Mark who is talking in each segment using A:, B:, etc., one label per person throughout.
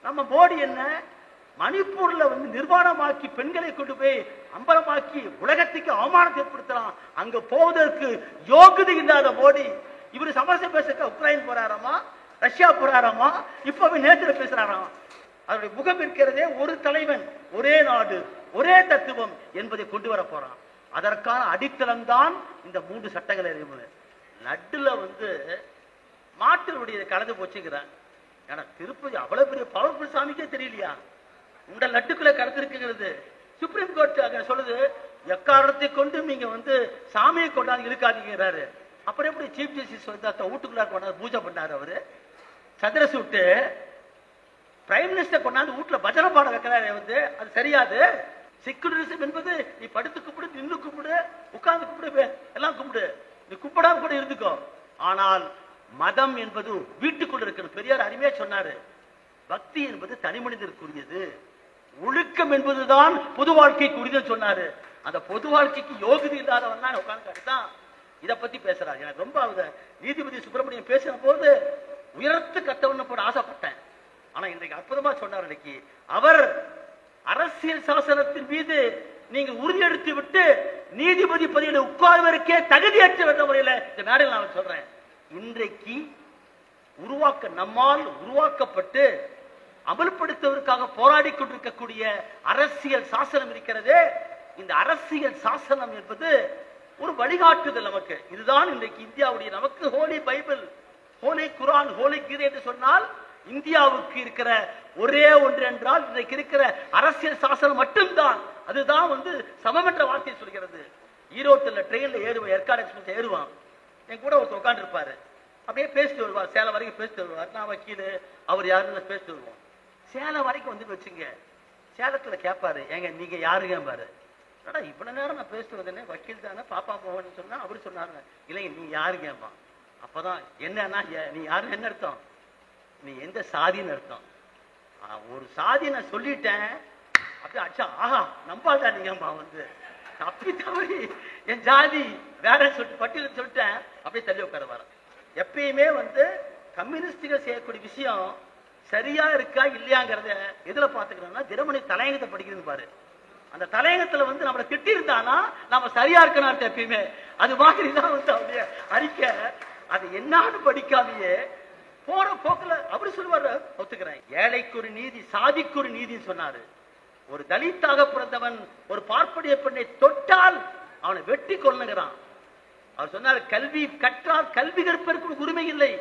A: நம்ம மோடி என்ன மணிப்பூர்ல நிர்வாணமாக்கி பெண்களை கொண்டு போய் அம்பலமாக்கி உலகத்துக்கு அவமானத்தை ஏற்படுத்தலாம். அங்க போவதற்கு யோகிதை இல்லாத மோடி இவரு சமரசம் பேச உக்ரைன் போறாராமா, ரஷ்யா போறாராமா, இப்ப நேற்று பேசுறாராமா. அவருடைய முகம் இருக்கிறதே ஒரு தலைவன், ஒரே நாடு, ஒரே தத்துவம் என்பதை கொண்டு வர போறான். அதற்கான அடித்தளம் தான் இந்த 3 சட்டங்களை. லட்டுல மாட்டினுடைய கலந்து போச்சுங்கிறான். ஏன்னா திருப்பதி அவ்வளவு பெரிய பவர்ஃபுல் சாமிக்கே தெரியலையா உண்ட லட்டுக்குள்ள கலந்துருக்குங்கிறது. சுப்ரீம் கோர்ட் சொல்லுது, எக்காரணத்தை கொண்டு நீங்க சாமியை கொண்டாந்து இருக்காதீங்கிறாரு. அப்புறம் எப்படி சீஃப் ஜஸ்டிஸ் வீட்டுக்குள்ள கொண்டாந்து பூஜை பண்ணாரு. அவரு சந்திரசூட்டு பிரைம் மினிஸ்டர் கொண்டாந்து வீட்டுல பஜனை பாட வைக்கிறாரு. அது சரியாது. செக்குலரிசம் என்பது நீ படுத்து கும்பிடு, நின்று கும்பிடு, உட்கார்ந்து கும்பிடு, எல்லாம் கும்பிடு, நீ கும்பிடாம கூட இருந்துக்கோ. ஆனால் மதம் என்பது வீட்டுக்குள்ள இருக்கணும். பெரியார் அருமையா சொன்னாரு, பக்தி என்பது தனி மனிதருக்குரியது, ஒழுக்கம் என்பதுதான் பொது வாழ்க்கைக்கு உரியது சொன்னாரு. அந்த பொது வாழ்க்கைக்கு யோகிதை இல்லாதவன் தான் உட்கார்ந்து இதை பத்தி பேசுறாரு. எனக்கு ரொம்ப நீதிபதி சுப்பிரமணியம் பேசின போது உயர்த்து கத்தவன்னு போட ஆசைப்பட்டேன். ஆனா இன்றைக்கு அற்புதமா சொன்னார். இன்னைக்கு அவர் அரசியல் சாசனத்தின் மீது நீங்க உறுதியெடுத்து விட்டு நீதிபதி பதவியில உட்கார்வதற்கே தகுதியற்ற முறையில் இந்த மேடையில் நான் சொல்றேன். இன்றைக்கு நம்மால் உருவாக்கப்பட்டு அமல்படுத்துவதற்காக போராடி கொண்டிருக்கக்கூடிய அரசியல் சாசனம் இருக்கிறதே, இந்த அரசியல் சாசனம் என்பது ஒரு வழிகாட்டுதல் நமக்கு. இதுதான் இன்றைக்கு இந்தியாவுடைய நமக்கு ஹோலி பைபிள், ஹோலி குரான், ஹோலி கீதை என்று சொன்னால் இந்தியாவுக்கு இருக்கிற ஒரே ஒன்று என்றால் இன்றைக்கு இருக்கிற அரசியல் சாசனம் மட்டும்தான். அதுதான் சமம் என்ற வார்த்தையை சொல்கிறது. ஈரோட்டில் ட்ரெயின்ல ஏறுவான், ஏற்காடு எக்ஸ்பிரஸ் ஏறுவான், என் கூட ஒருத்தர் உட்காந்து இருப்பாரு. அப்படியே பேசிட்டு வருவார், சேலம் வரைக்கும் பேசிட்டு வருவார். நான் வக்கீல், அவர் யாருன்னு பேசிட்டு வருவோம். சேலம் வரைக்கும் வச்சுங்க, சேலத்துல கேட்பாரு, ஏங்க நீங்க யாருங்க பாரு. இவ்வளவு நேரம் நான் பேசிட்டு வந்தேனே, வக்கீல் தானே, பாப்பா போவேன்னு சொன்னா அவரு சொன்னாருங்க, இல்லைங்க நீ யாருங்கப்பா. அப்பதான் என்னன்னா நீ யாரு என்ன அர்த்தம், நீ எந்த சாதின்னு அர்த்தம். ஒரு சாதி நான் சொல்லிட்டேன், அப்படியே அச்சா ஆஹா நம்பாதா நீங்கம்மா அப்படி தவறி என் ஜாதி வேற சொல்லிட்டு பட்டியல் சொல்லிட்டேன், அப்படியே தள்ளி உட்கார வர. எப்பயுமே கம்யூனிஸ்டுகள் செய்யக்கூடிய விஷயம் சரியா இருக்கா இல்லையாங்கிறத எதுல பாத்துக்கிறோம்னா தினமணி தலையங்கத்தை படிக்கிறது பாரு. அந்த தலையங்கத்துல நம்மளை திட்டி இருந்தானா நம்ம சரியா இருக்கணும் எப்பயுமே. அது மாதிரிதான் அவருடைய அறிக்கை. அது என்னான்னு படிக்காமையே போற போக்குல அவரு சொல்லுவாரு, ஒத்துக்கிறேன், ஏழைக்கு ஒரு நீதி, சாதிக்கு ஒரு நீதினு சொன்னாரு. ஒரு தலித்தாக பிறந்தவன் ஒரு பார்ப்பனிய பெண்ணை தொட்டால் அவனை வெட்டி கொள்ளுகிறான். அவர் சொன்னார், கல்வி கற்றால் கல்வி கற்பதற்கு உரிமை இல்லை,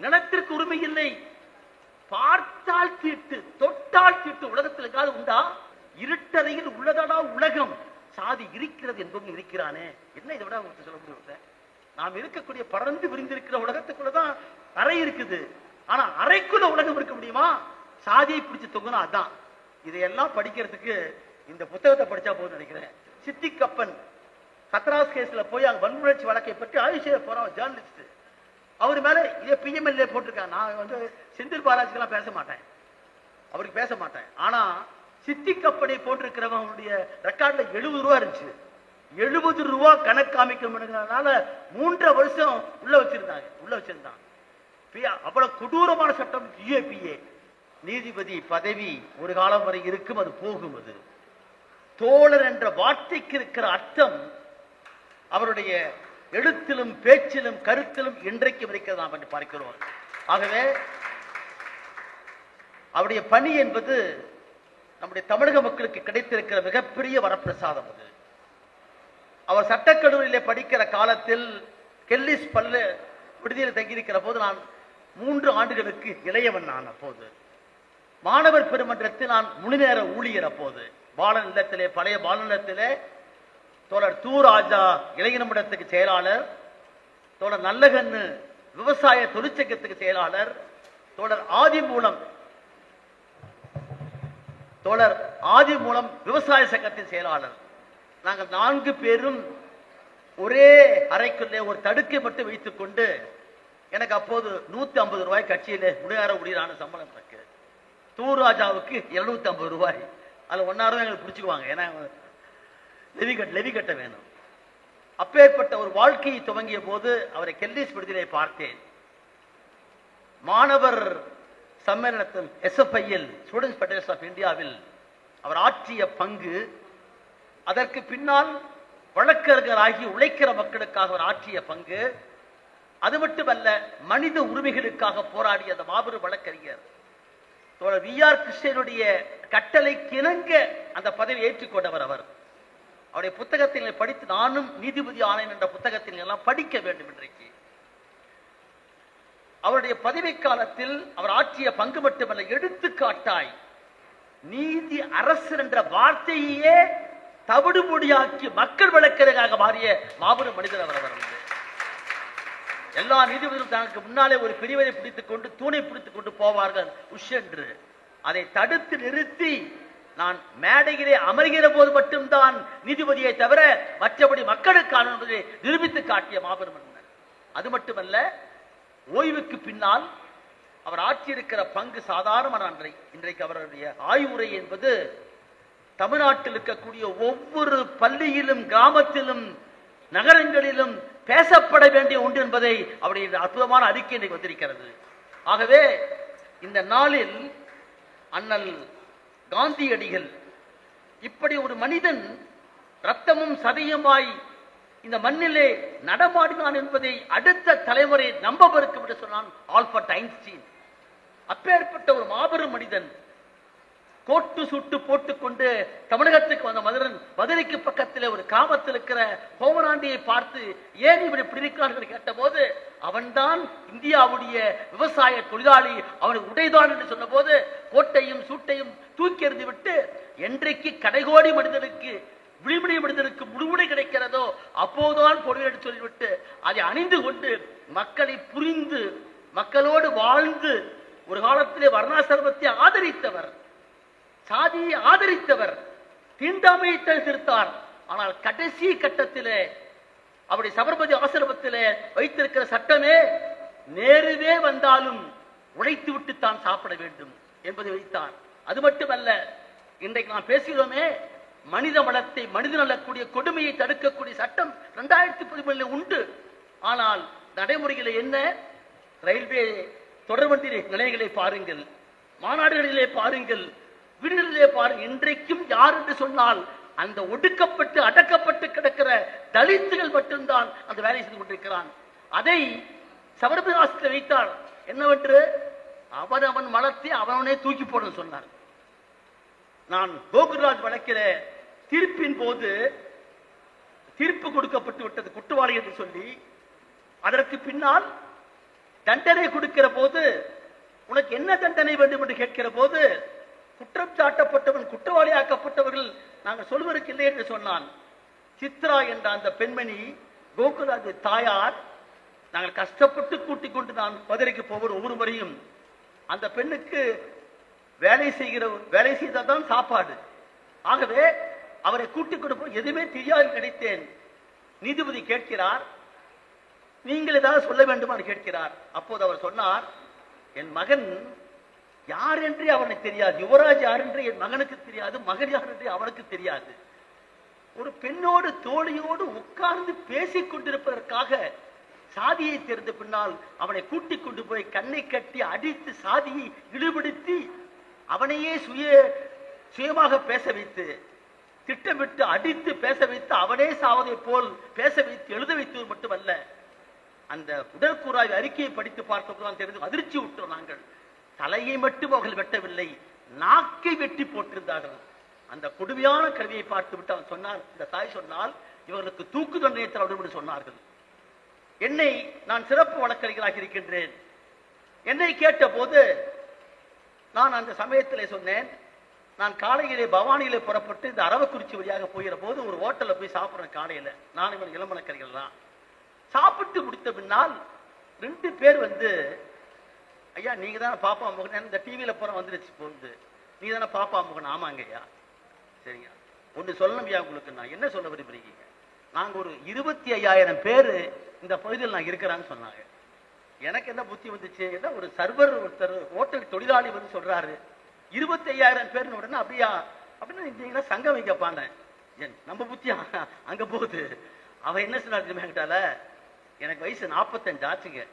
A: நிலத்திற்கு உரிமை இல்லை, பார்த்தால் தீட்டு தொட்டால் தீட்டு உலகத்தில் எங்காவது உண்டா? இருட்டறையில் உள்ளதடா உலகம், சாதி இருக்கிறது என்பதும் இருக்கிறானே. என்ன இதை விட சொல்ல முடியும்? நாம் இருக்கக்கூடிய பறந்து விரிந்திருக்கிற உலகத்துக்குள்ளதான் அறை இருக்குது. ஆனா அறைக்குள்ள உலகம் இருக்க முடியுமா? சாதியை பிடிச்சு தொங்குனா அதான். இதையெல்லாம் படிக்கிறதுக்கு இந்த புத்தகத்தை படிச்சா போதும் நினைக்கிறேன். சித்திகப்பன் கத்ராஸ் கேஸ்ல போய் அங்க வன்முறைச்சி வழக்கை பற்றி ஆய்வு செய்ய போறோம் ஜேர்னலிஸ்ட். அவர் மேல இதே பிஎம்எல்ஏ போட்டிருக்காங்க. நான் செந்தில் பாலாஜிக்கெல்லாம் பேச மாட்டேன், அவருக்கு பேச மாட்டேன். ஆனா சித்திகப்பனை போட்டிருக்கிறவங்களுடைய ரெக்கார்ட்ல 70 ரூபா இருந்துச்சு. 70 ரூபா கணக்கு காமிக்கணும்னால 3 வருஷம் உள்ள வச்சிருந்தாங்க. அவ்வளவு கொடூரமான சட்டம். யுஏபிஏ நீதிபதி பதவி ஒரு காலம் வரை இருக்கும், அது போகும். அது தோழர் என்ற வார்த்தைக்கு இருக்கிற அர்த்தம் அவருடைய எழுத்திலும் பேச்சிலும் கருத்திலும் இன்றைக்கு இருக்கிறது நாம் என்று பார்க்கிறோம். ஆகவே அவருடைய பணி என்பது நம்முடைய தமிழக மக்களுக்கு கிடைத்திருக்கிற மிகப்பெரிய வரப்பிரசாதம். அது அவர் சட்டக்கல்லூரியிலே படிக்கிற காலத்தில் கெல்லிஸ் பள்ளி விடுதியில் தங்கியிருக்கிற போது நான் 3 ஆண்டுகளுக்கு இளையவன். நான் அப்போது மாணவர் பெருமன்றத்தில் நான் முழுநேர ஊழியர். அப்போது பாலன் இல்லத்திலே, பழைய பாலன் இல்லத்திலே தோழர் தூராஜா இளைஞர்மன்றத்துக்கு செயலாளர், தோழர் நல்லகண்ணு விவசாய தொழிற்சங்கத்துக்கு செயலாளர், தோழர் ஆதிமூலம் விவசாய சங்கத்தின் செயலாளர். நாங்கள் 4 பேரும் ஒரே அறைக்குள்ளே ஒரு தடுக்கை மட்டும் வைத்துக் கொண்டு, எனக்கு அப்போது 150 ரூபாய் கட்சியிலே முழுநேர ஊழியரான சம்பளம் இருக்கு. தூராஜாவுக்கு 250 ரூபாய். அதுல 1 ரூபாய் எங்களுக்கு பிடிச்சுக்குவாங்க, ஏன்னா லெவி கட்ட வேணும். அப்பேற்பட்ட ஒரு வாழ்க்கையை துவங்கிய போது அவரை கெல்லிஸ் விடுதியிலே பார்த்தேன். மாணவர் சம்மேளனத்தில் SFIL ஸ்டூடெண்ட்ஸ் ஃபெடரேஷன் ஆஃப் இந்தியாவில் அவர் ஆற்றிய பங்கு, அதற்கு பின்னால் வழக்கறிஞராகி உழைக்கிற மக்களுக்காக அவர் ஆற்றிய பங்கு, அது மட்டுமல்ல மனித உரிமைகளுக்காக போராடிய அந்த மாபெரும் வழக்கறிஞர் VR கிருஷ்ணனுடைய கட்டளைக்கு இணங்க அந்த பதவியை ஏற்றுக்கொண்டவர். அவருடைய புத்தகத்தில் படித்து நானும் நீதிபதி ஆனேன் என்ற புத்தகத்தில் எல்லாம் படிக்க வேண்டும். இன்றைக்கு அவருடைய பதவி காலத்தில் அவர் ஆற்றிய பங்கு மட்டுமல்ல, எடுத்துக்காட்டாய் நீதி அரசர் என்ற வார்த்தையே தவிடுபொடியாக்கி மக்கள் வழக்கறிஞராக மாறிய மாபெரும் மனிதர் அவர். எல்லா நீதிபதிகளும் தனக்கு முன்னாலே ஒரு பிரிவை பிடித்துக் கொண்டு தூணை பிடித்துக் கொண்டு போவார்கள் உஷ் என்று. அதை தடுத்து நிறுத்தி நான் மேடையிலே அமர்கிற போது மட்டும்தான் நீதிபதியை தவிர மற்றபடி மக்களுக்கான என்பதை நிரூபித்து காட்டிய மாபெரும் மனிதர். அது மட்டுமல்ல, ஓய்வுக்கு பின்னால் அவர் ஆற்றியிருக்கிற பங்கு சாதாரண அன்றை. இன்றைக்கு அவருடைய ஆய்வுரை என்பது தமிழ்நாட்டில் இருக்கக்கூடிய ஒவ்வொரு பள்ளியிலும் கிராமத்திலும் நகரங்களிலும் பேசப்பட வேண்டிய ஒன்று என்பதை அவருடைய அற்புதமான அறிக்கை இன்றைக்கு வந்திருக்கிறது. ஆகவே இந்த நாளில் அண்ணல் காந்தியடிகள் இப்படி ஒரு மனிதன் ரத்தமும் சதையுமாய் இந்த மண்ணிலே நடமாடினான் என்பதை அடுத்த தலைமுறை நம்ப மறுக்கும் என்று சொன்னான் ஆல்பர்ட் ஐன்ஸ்டீன். அப்பேற்பட்ட ஒரு மாபெரும் மனிதன் கோட்டு சுட்டு போட்டுக்கொண்டு தமிழகத்துக்கு வந்த மதுரைக்கு பக்கத்தில் ஒரு கிராமத்தில் இருக்கிற கோவனாண்டியை பார்த்து ஏன் இப்படி பிடிக்கிறார்கள் கேட்ட போது அவன்தான் இந்தியாவுடைய விவசாய தொழிலாளி, அவனுக்கு உடைதான் என்று சொன்ன போது கோட்டையும் சூட்டையும் தூக்கி எறிந்து விட்டு என்றைக்கு கடைகோடி மனிதனுக்கு விழிமுறை மனிதனுக்கு முழுமுறை கிடைக்கிறதோ அப்போதுதான் பொருள் என்று சொல்லிவிட்டு அதை அணிந்து கொண்டு மக்களை புரிந்து மக்களோடு வாழ்ந்து ஒரு காலத்திலே வர்ணாசிரமத்தை ஆதரித்தவர், சாதியை ஆதரித்தவர், தீண்டாமையை தடுத்தார். ஆனால் கடைசி கட்டத்திலே அவருடைய சபர்மதி ஆசிரமத்திலே வைத்திருக்கிற சட்டமே நேருவே வந்தாலும் உழைத்து விட்டு தான் சாப்பிட வேண்டும் என்பதை வைத்தார். அது மட்டுமல்ல, இன்றைக்கு நாம் பேசுகிறோமே மனித வளத்தை மனித நலக்கூடிய கொடுமையை தடுக்கக்கூடிய சட்டம் 2013 உண்டு. ஆனால் நடைமுறையில் என்ன? ரயில்வே தொடர்வண்டி நிலையங்களை பாருங்கள், மாநாடுகளிலே பாருங்கள், வீடுகளிலே பாருங்கள். இன்றைக்கும் யார் என்று சொன்னால் அந்த ஒடுக்கப்பட்டு அடக்கப்பட்டு கிடக்கிற தலித்துகள் மட்டும்தான் அந்த வேலை செய்து கொண்டிருக்கிறான். அதை சபர்மதி வைத்தார். என்னவென்று அவன் மலத்தை அவனே தூக்கி போட சொன்னார். நான் கோகுல்ராஜ் வழக்கிற தீர்ப்பின் போது தீர்ப்பு கொடுக்கப்பட்டு விட்டது குற்றவாளி என்று சொல்லி, அதற்கு பின்னால் தண்டனை கொடுக்கிற போது உனக்கு என்ன தண்டனை வேண்டும் என்று கேட்கிற போது குற்றம் சாட்டப்பட்டவன் குற்றவாளியாக்கப்பட்டவர்கள் நாங்கள் சொல்வதற்கு இல்லை என்று சொன்னான். சித்ரா என்ற அந்த பெண்மணி கோகுல்ராஜ் தாயார், நாங்கள் கஷ்டப்பட்டு கூட்டிக் கொண்டு நான் மதுரைக்கு போவது ஒவ்வொரு முறையும் அந்த பெண்ணுக்கு வேலை செய்தால்தான் சாப்பாடு. ஆகவே அவரை கூட்டிக் கொண்டு எதுவுமே தெரியாது கிடைத்தேன். நீதிபதி கேட்கிறார், நீங்கள் ஏதாவது சொல்ல வேண்டுமா கேட்கிறார். அப்போது அவர் சொன்னார், என் மகன் யார் என்றே அவனுக்கு தெரியாது, யுவராஜ் யார் என்றே என் மகனுக்கு தெரியாது, மகன் யார் என்றே அவனுக்கு தெரியாது. ஒரு பெண்ணோடு தோழியோடு உட்கார்ந்து பேசிக் கொண்டிருப்பதற்காக சாதியை தெரிந்த பின்னால் அவனை கூட்டிக் கொண்டு போய் கண்ணை கட்டி அடித்து சாதியை இழிவுபடுத்தி அவனையே சுயமாக பேச வைத்து திட்டமிட்டு அடித்து பேச வைத்து அவனே சாவதை போல் பேச வைத்து எழுத வைத்தது மட்டுமல்ல, அந்த உடற்கூறாய் அறிக்கையை படித்து பார்த்ததுதான் தெரிந்து அதிர்ச்சி விட்டோம். நாங்கள் தலையை மட்டும் அவர்கள் வெட்டவில்லை, நாக்கை வெட்டி போட்டிருந்தார்கள். அந்த கொடுமையான கருவியை பார்த்து விட்டு அவன் சொன்னார், இந்த தாய் சொன்னால் இவர்களுக்கு தூக்கு தண்டனை தர சொன்னார்கள். என்னை நான் சிறப்பு வழக்கறிஞராக இருக்கின்றேன். என்னை கேட்ட போது நான் அந்த சமயத்திலே சொன்னேன், நான் காலையிலே பவானியிலே புறப்பட்டு இந்த அரவக்குறிச்சி வழியாக போகிற போது ஒரு ஹோட்டலில் போய் சாப்பிட்றேன். காலையில் நான் இவன் இளம் வழக்கறிஞர்கள் தான். சாப்பிட்டு முடித்த பின்னால் 2 பேர் வந்து, ஐயா நீங்க தானே பாப்பா முகன், இந்த டிவியில போற வந்துருச்சு போகுது, நீங்க தானே பாப்பா முகன். ஆமாங்க ஐயா. சரிங்க, ஒன்று சொல்லணும் ஐயா உங்களுக்கு. நான் என்ன சொல்ல விரும்புறீங்க? நாங்க ஒரு 25,000 பேர் இந்த பகுதியில் நான் இருக்கிறான்னு சொன்னாங்க. எனக்கு என்ன புத்தி வந்துச்சு, என்ன ஒரு சர்வர் ஒருத்தர் ஹோட்டல் தொழிலாளி வந்து சொல்றாரு 25,000 பேர்னு உடனே அப்படியா அப்படின்னு சங்கம் வைக்கப்பான நம்ம புத்தி அங்க போகுது. அவன் என்ன சொன்னாரு என்கிட்டால, எனக்கு வயசு 45 ஆச்சுங்க,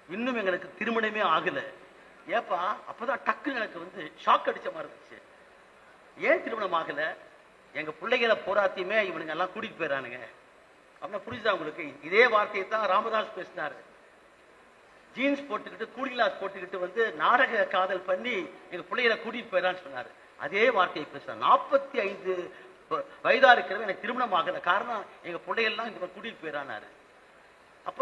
A: இன்னும் எங்களுக்கு திருமணமே ஆகல, ஏப்பா அப்பதான் டக்குன்னு எனக்கு வந்து ஷாக் அடிச்ச மாதிரி இருந்துச்சு. ஏன் திருமணம் ஆகல? எங்க பிள்ளைகளை போராத்தையுமே இவனுங்க எல்லாம் கூட்டிட்டு போயிடறானுங்க அப்படின்னா புரிஞ்சுதா உங்களுக்கு? இதே வார்த்தையை தான் ராமதாஸ் பேசினாரு. ஜீன்ஸ் போட்டுக்கிட்டு கூலிங் கிளாஸ் போட்டுக்கிட்டு வந்து நாடக காதல் பண்ணி எங்க பிள்ளைகளை கூட்டிட்டு போயிடறான்னு சொன்னாரு. அதே வார்த்தையை பேசுறாரு. 45 வயதா இருக்கிறவங்க எனக்கு திருமணம் ஆகல, காரணம் எங்க பிள்ளைகள்லாம் இங்க கூட்டிட்டு போயிடறாரு. அப்ப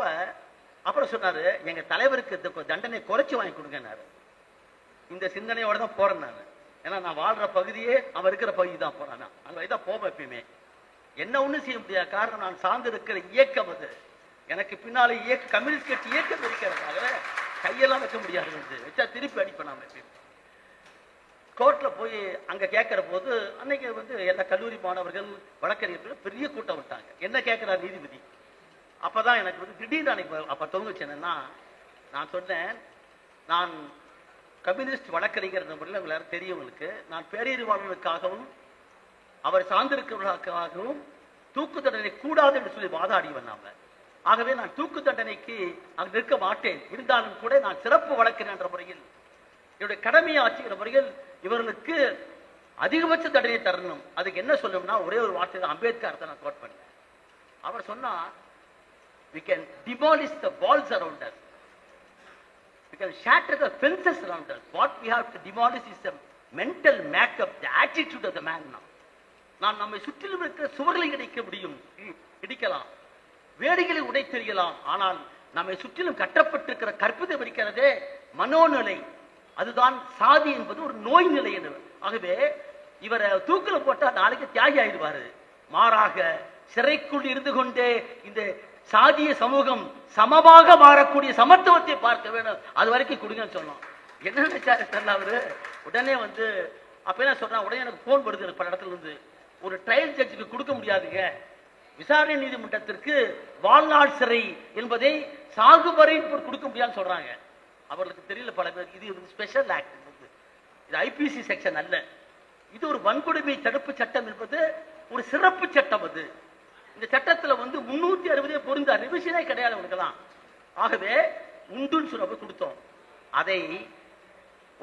A: அப்புறம் சொன்னாரு, எங்க தலைவருக்கு தண்டனை குறைச்சு வாங்கி கொடுங்கன்னாரு. இந்த சிந்தனையோட தான் போறேன் நான். ஏன்னா நான் வாழ்ற பகுதியே அவன் இருக்கிற பகுதி தான் போறான். அங்கதான் போவேன் எப்பயுமே. என்ன ஒண்ணும் செய்ய முடியாது, காரணம் நான் சார்ந்து இருக்கிற இயக்கம் அது. எனக்கு பின்னாலே கம்யூனிஸ்ட் கட்சி இயக்கம் இருக்கிறதாக கையெல்லாம் வைக்க முடியாது, வச்சா திருப்பி அடிப்பேன். நாம கோர்ட்ல போய் அங்க கேட்கிற போது அன்னைக்கு வந்து எல்லா கல்லூரி மாணவர்கள் வழக்கறிஞர்கள் பெரிய கூட்டம் விட்டாங்க. என்ன கேட்கிறார் நீதிபதி? அப்பதான் எனக்கு வந்து திடீர்னு அன்னைக்கு அப்ப தோணுச்சு என்னன்னா, நான் சொன்னேன், நான் கம்யூனிஸ்ட் வழக்கறிஞர் முறையில் உங்களுக்கு தெரியும், உங்களுக்கு நான் பேரறிவாளர்களுக்காகவும் அவர் சார்ந்திருக்கிறவர்களுக்காகவும் தூக்கு தண்டனை கூடாது என்று சொல்லி வாதாடிவன் நாம. ஆகவே நான் தூக்கு தண்டனைக்கு அங்கு நிற்க மாட்டேன், இருந்தாலும் கூட நான் சிறப்பு வழக்கறிஞர் என்ற முறையில் என்னுடைய கடமையை ஆட்சிக்கிற முறையில் இவர்களுக்கு அதிகபட்ச தண்டனை தரணும். அதுக்கு என்ன சொல்லணும்னா ஒரே ஒரு வார்த்தை தான், அம்பேத்கர் தான் நான் கோட் பண்ணேன். அவர் சொன்னா, we can demolish the walls around us, we can shatter the fences around us, what we have to demolish is the mental makeup, the attitude of the man. நான் நம்மை சுற்றிலும் இருக்கிற சுவர்களை இடிக்க முடியும், இடிக்கலாம், வேடிகளை உடைத்தெறியலாம், ஆனால் நம்மை சுற்றிலும் கட்டப்பட்டிருக்கிற கற்பிதம் இருக்கிறதே மனோநிலை, அதுதான் சாதி என்பது ஒரு நோய் நிலை. ஆகவே இவரை தூக்கில போட்டா நாளைக்கு தியாகி ஆயிடுவாரு. மாறாக சிறைக்குள் இருந்து கொண்டே இந்த சாதிய சமூகம் சமமாக மாறக்கூடிய சமத்துவத்தை பார்க்க வேணும், அது வரைக்கும் கொடுங்கன்னு சொன்னோம். என்ன நினைச்சாரு தெரியல அவரு. உடனே வந்து அப்ப என்ன சொல்றான், உடனே எனக்கு போன் வருது எனக்கு பல இடத்துல இருந்து, ஒரு ட்ரையல் ஜட்ஜுக்கு கொடுக்க முடியாதுங்க, விசாரணை நீதிமன்றத்திற்கு வாழ்நாள் சிறை என்பதை சாகுவரை கொடுக்க முடியாதுன்னு சொல்றாங்க. அவர்களுக்கு தெரியல பல பேர், இது ஸ்பெஷல் ஆக்ட், இது ஐபிசி செக்ஷன் அல்ல, இது ஒரு வன்கொடுமை தடுப்பு சட்டம் என்பது ஒரு சிறப்பு சட்டம். அது இந்த சட்டத்துல வந்து 360 பொருந்த ரிவிஷனே கிடையாது உங்களுக்கெல்லாம். ஆகவே உண்டுன்னு சொல்ல கொடுத்தோம். அதை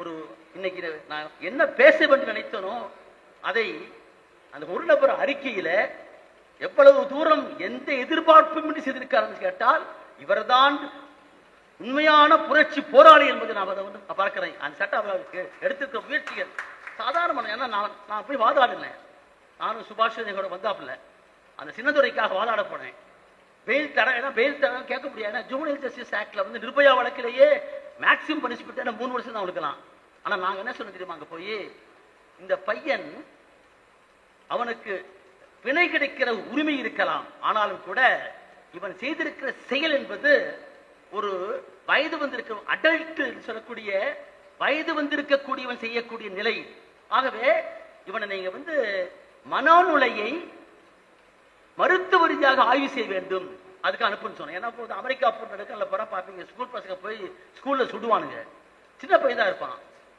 A: ஒரு இன்னைக்கு நான் என்ன பேச வேண்டும் நினைத்தனோ அதை அந்த ஒரு நபர் அறிக்கையில எவ்வளவு தூரம் எந்த எதிர்பார்ப்பும் செய்திருக்காருன்னு கேட்டால், இவர்தான் உண்மையான புரட்சி போராளி என்பதை நான் அதை வந்து பார்க்கிறேன். அந்த சட்டம் அவர்களுக்கு எடுத்திருக்க முயற்சிகள் சாதாரணமான. ஏன்னா நான் போய் வாதாடினேன், நானும் சுபாஷ் கூட வந்தாப்புல அந்த சின்னதுரைக்காக வாதாட போனேன். பெயில் தர, ஏன்னா பெயில் தர கேட்க முடியாது. ஜூனியர் ஜஸ்டிஸ் ஆக்ட்ல வந்து நிர்பயா வழக்கிலேயே மேக்சிமம் பனிஷ்மெண்ட் 3 வருஷம் தான் கொடுக்கலாம். ஆனா நாங்க என்ன சொன்ன தெரியுமா, அங்க போய் இந்த பையன் அவனுக்கு பிணை கிடைக்கிற உரிமை இருக்கலாம், ஆனாலும் கூட இவன் செய்திருக்கிற செயல் என்பது ஒரு வயது வந்திருக்க அடல்ட் சொல்லக்கூடிய வயது வந்திருக்கக்கூடியவன் செய்யக்கூடிய நிலை. ஆகவே இவனை நீங்க வந்து மனோநிலையை மருத்துவ ரீதியாக ஆய்வு செய்ய வேண்டும், அதுக்கு அனுப்புன்னு சொன்னேன். ஏன்னா போது அமெரிக்கா போன்ற போற பாப்பீங்க, ஸ்கூல் பசங்க போய் ஸ்கூல்ல சுடுவானுங்க, சின்ன பையன் தான் இருப்பான்.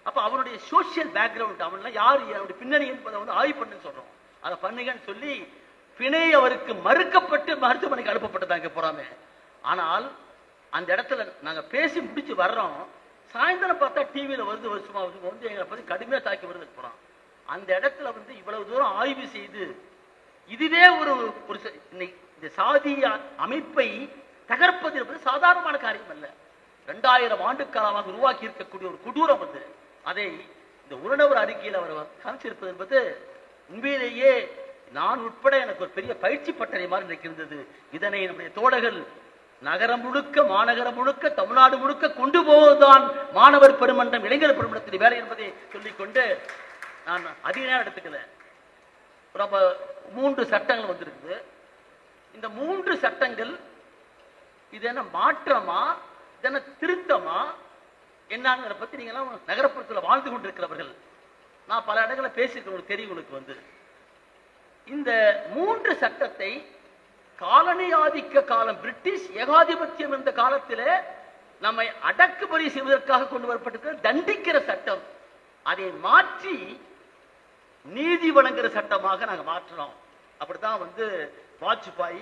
A: அப்ப அவனுடைய சோசியல் பேக்ரவுண்ட், அவன் யாரு, அவனுடைய பின்னணி என்பதை வந்து ஆய்வு பண்ணுன்னு சொல்றோம். அதை பண்ணுங்கன்னு சொல்லி பிணை அவருக்கு மறுக்கப்பட்டு மருத்துவமனைக்கு அனுப்பப்பட்டதாங்க போறாமே. ஆனால் அந்த இடத்துல நாங்க பேசி முடிச்சு வர்றோம், சாயந்தரம் பார்த்தா டிவியில வருது, வருஷமா வந்து எங்களை பத்தி கடுமையா தாக்கி வருது போறோம். அந்த இடத்துல வந்து இவ்வளவு தூரம் ஆய்வு செய்து இதுவே ஒரு இந்த சாதிய அமைப்பை தகர்ப்பது என்பது சாதாரணமான காரியம் அல்ல. 2000 ஆண்டு காலமாக உருவாக்கி இருக்கக்கூடிய ஒரு கொடூரம் அது. அதை இந்த உறநவர் அறிக்கையில் அவர் காமிச்சிருப்பது என்பது உண்மையிலேயே நான் உட்பட எனக்கு ஒரு பெரிய பயிற்சி பட்டறை மாதிரி இருக்கின்றது. இதனை நம்முடைய தோழர்கள் நகரம் முழுக்க, மாநகரம் முழுக்க, தமிழ்நாடு முழுக்க கொண்டு போவதுதான் மாணவர் பெருமன்றம், இளைஞர் பெருமன்றத்தின் வேலை என்பதை சொல்லிக்கொண்டு நான் அதிக நேரம் எடுத்துக்கல. ரொம்ப 3 சட்டங்கள் வந்திருக்குது. இந்த 3 சட்டங்கள் இது என்ன மாற்றமா, இது என்ன திருத்தமா, என்னங்கிற பத்தி நீங்க எல்லாம் நகரப்புறத்தில் வாழ்ந்து கொண்டிருக்கிறவர்கள், நான் பல இடங்களை பேசியிருக்கிறவங்களுக்கு தெரியும். உங்களுக்கு வந்து இந்த 3 சட்டத்தை காலனி ஆதிக்க காலம், பிரிட்டிஷ் ஏகாதிபத்தியம் இருந்த காலத்தில் நம்மை அடக்குமுறை செய்வதற்காக கொண்டு வரப்பட்டிருக்கிற தண்டிக்கிற சட்டம், அதை மாற்றி நீதி வழங்குகிற சட்டமாக நாங்க மாற்றணும். அப்படித்தான் வந்து வாஜ்பாய்,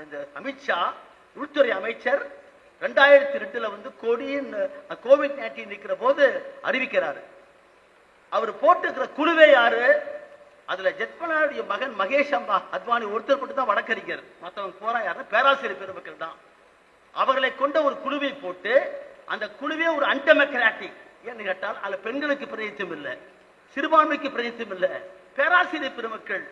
A: இந்த அமித்ஷா, உள்துறை அமைச்சர், 2002 வந்து கோவிட்-19 இருக்கிற போது அறிவிக்கிறாரு. அவர் போட்டுக்கிற குழுவே யாரு? அதுல ஜெத்மலாவுடைய மகன் மகேஷ் அத்வானி ஒருத்தர் மட்டும் தான் வழக்கறிஞர். மற்றவங்க போறா யாருன்னா பேராசிரியர் பெருமக்கள் தான். அவர்களை கொண்ட ஒரு குழுவை போட்டு அந்த குழுவே ஒரு அன்டெமோக்ராட்டிக் ஏன்னு கேட்டால் அதுல பெண்களுக்கு பிரதிநிதித்துவம் இல்லை, சிறுபான்மைக்கு பிரதிநிதித்துவம் இல்லை. பேராசிரியர் பெருமக்கள்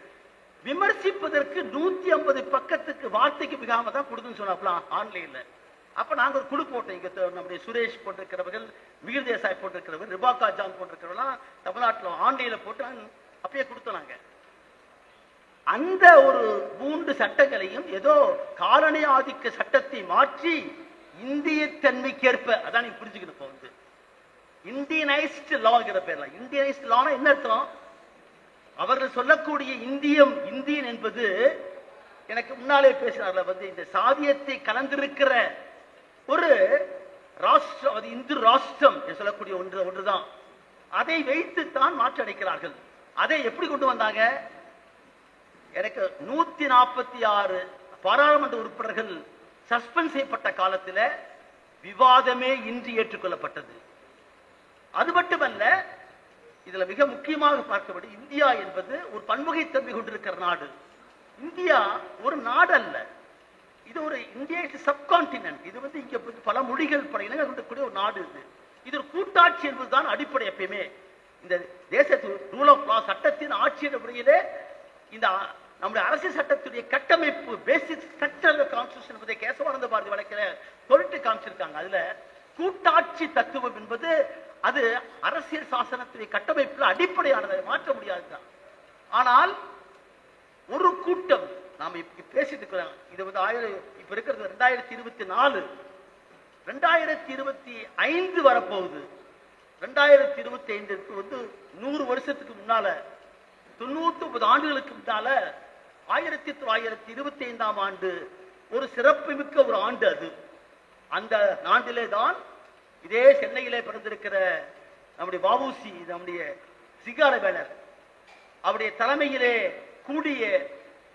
A: விமர்சிப்பதற்கு 150 பக்கத்துக்கு வார்த்தைக்கு மிகாம தான் கொடுக்குன்னு சொன்னாப்லாம் ஆன்லைன்ல. அப்ப நாங்க ஒரு குழு போட்டோம். இங்க நம்முடைய சுரேஷ் போட்டிருக்கிறவர்கள், வீர் தேசாய் போட்டிருக்கிறவர்கள், ரிபாக்கா ஜான் போட்டிருக்கிறவர்கள் தமிழ்நாட்டில் ஆன்லைன்ல போட்டு அப்பயே கொடுத்தோம். அந்த ஒரு 3 சட்டங்களையும் ஏதோ காலனி ஆதிக்க சட்டத்தை மாற்றி இந்திய தன்மைக்கேற்ப, அதான் நீங்க புரிஞ்சுக்கணும். இப்போ வந்து இந்தியனைஸ்ட் லாங்கிற பேர்ல, இந்தியனைஸ்ட் லானா என்ன அர்த்தம்? அவர்கள் சொல்லக்கூடிய இந்தியன் என்பது, எனக்கு முன்னாலே பேசினார்ல வந்து இந்த சாதியத்தை கலந்திருக்கிற ஒரு ராஷ்டிரம், அது இந்து ராஷ்டிரம் சொல்லக்கூடிய ஒன்றுதான். அதை வைத்துத்தான் மாற்றடைக்கிறார்கள். அதை எப்படி கொண்டு வந்தாங்க? எனக்கு 146 பாராளுமன்ற உறுப்பினர்கள் சஸ்பெண்ட் செய்யப்பட்ட காலத்தில் விவாதமே இன்றி ஏற்றுக்கொள்ளப்பட்டது. அது மட்டுமல்ல, இதுல மிக முக்கியமாக பார்க்கப்படும், இந்தியா என்பது ஒரு பன்முகைத்தன்மை கொண்டிருக்கிற நாடு. இந்தியா ஒரு நாடு அல்ல, இது ஒரு இந்தியா சப்கான்டினென்ட். இது வந்து இங்க பல மொழிகள் பல இனங்கள் கொண்டக்கூடிய ஒரு நாடு. இது ஒரு கூட்டாட்சி என்பதுதான் அடிப்படை. எப்பயுமே இந்த தேசத்து ரூல் ஆஃப் லா, சட்டத்தின் ஆட்சியின் முறையிலே இந்த நம்முடைய அரசியல் சட்டத்துடைய கட்டமைப்பு, பேசிக் ஸ்ட்ரக்சர் கான்ஸ்டிடியூஷன் என்பதை கேசவானந்த பாரதி வழக்கில தொழிட்டு காமிச்சிருக்காங்க. அதுல கூட்டாட்சி தத்துவம் என்பது அது அரசியல் சாசனத்துடைய கட்டமைப்புல அடிப்படையானதை மாற்ற முடியாதுதான். ஆனால் ஒரு கூட்டம் நாம இப்ப பேசிட்டு இருக்கிறோம், இது வந்து இப்ப இருக்கிறது 2024, 2025 வரப்போகுது. 2025 வந்து 100 வருஷத்துக்கு முன்னால, 99 ஆண்டுகளுக்கு முன்னால 1925ஆம் ஆண்டு ஒரு சிறப்புமிக்க ஒரு ஆண்டு அது. அந்த ஆண்டிலே தான் இதே சென்னையிலே பிறந்திருக்கிற நம்முடைய வ.உ.சி., நம்முடைய சிங்காரவேலர் அவருடைய தலைமையிலே கூடிய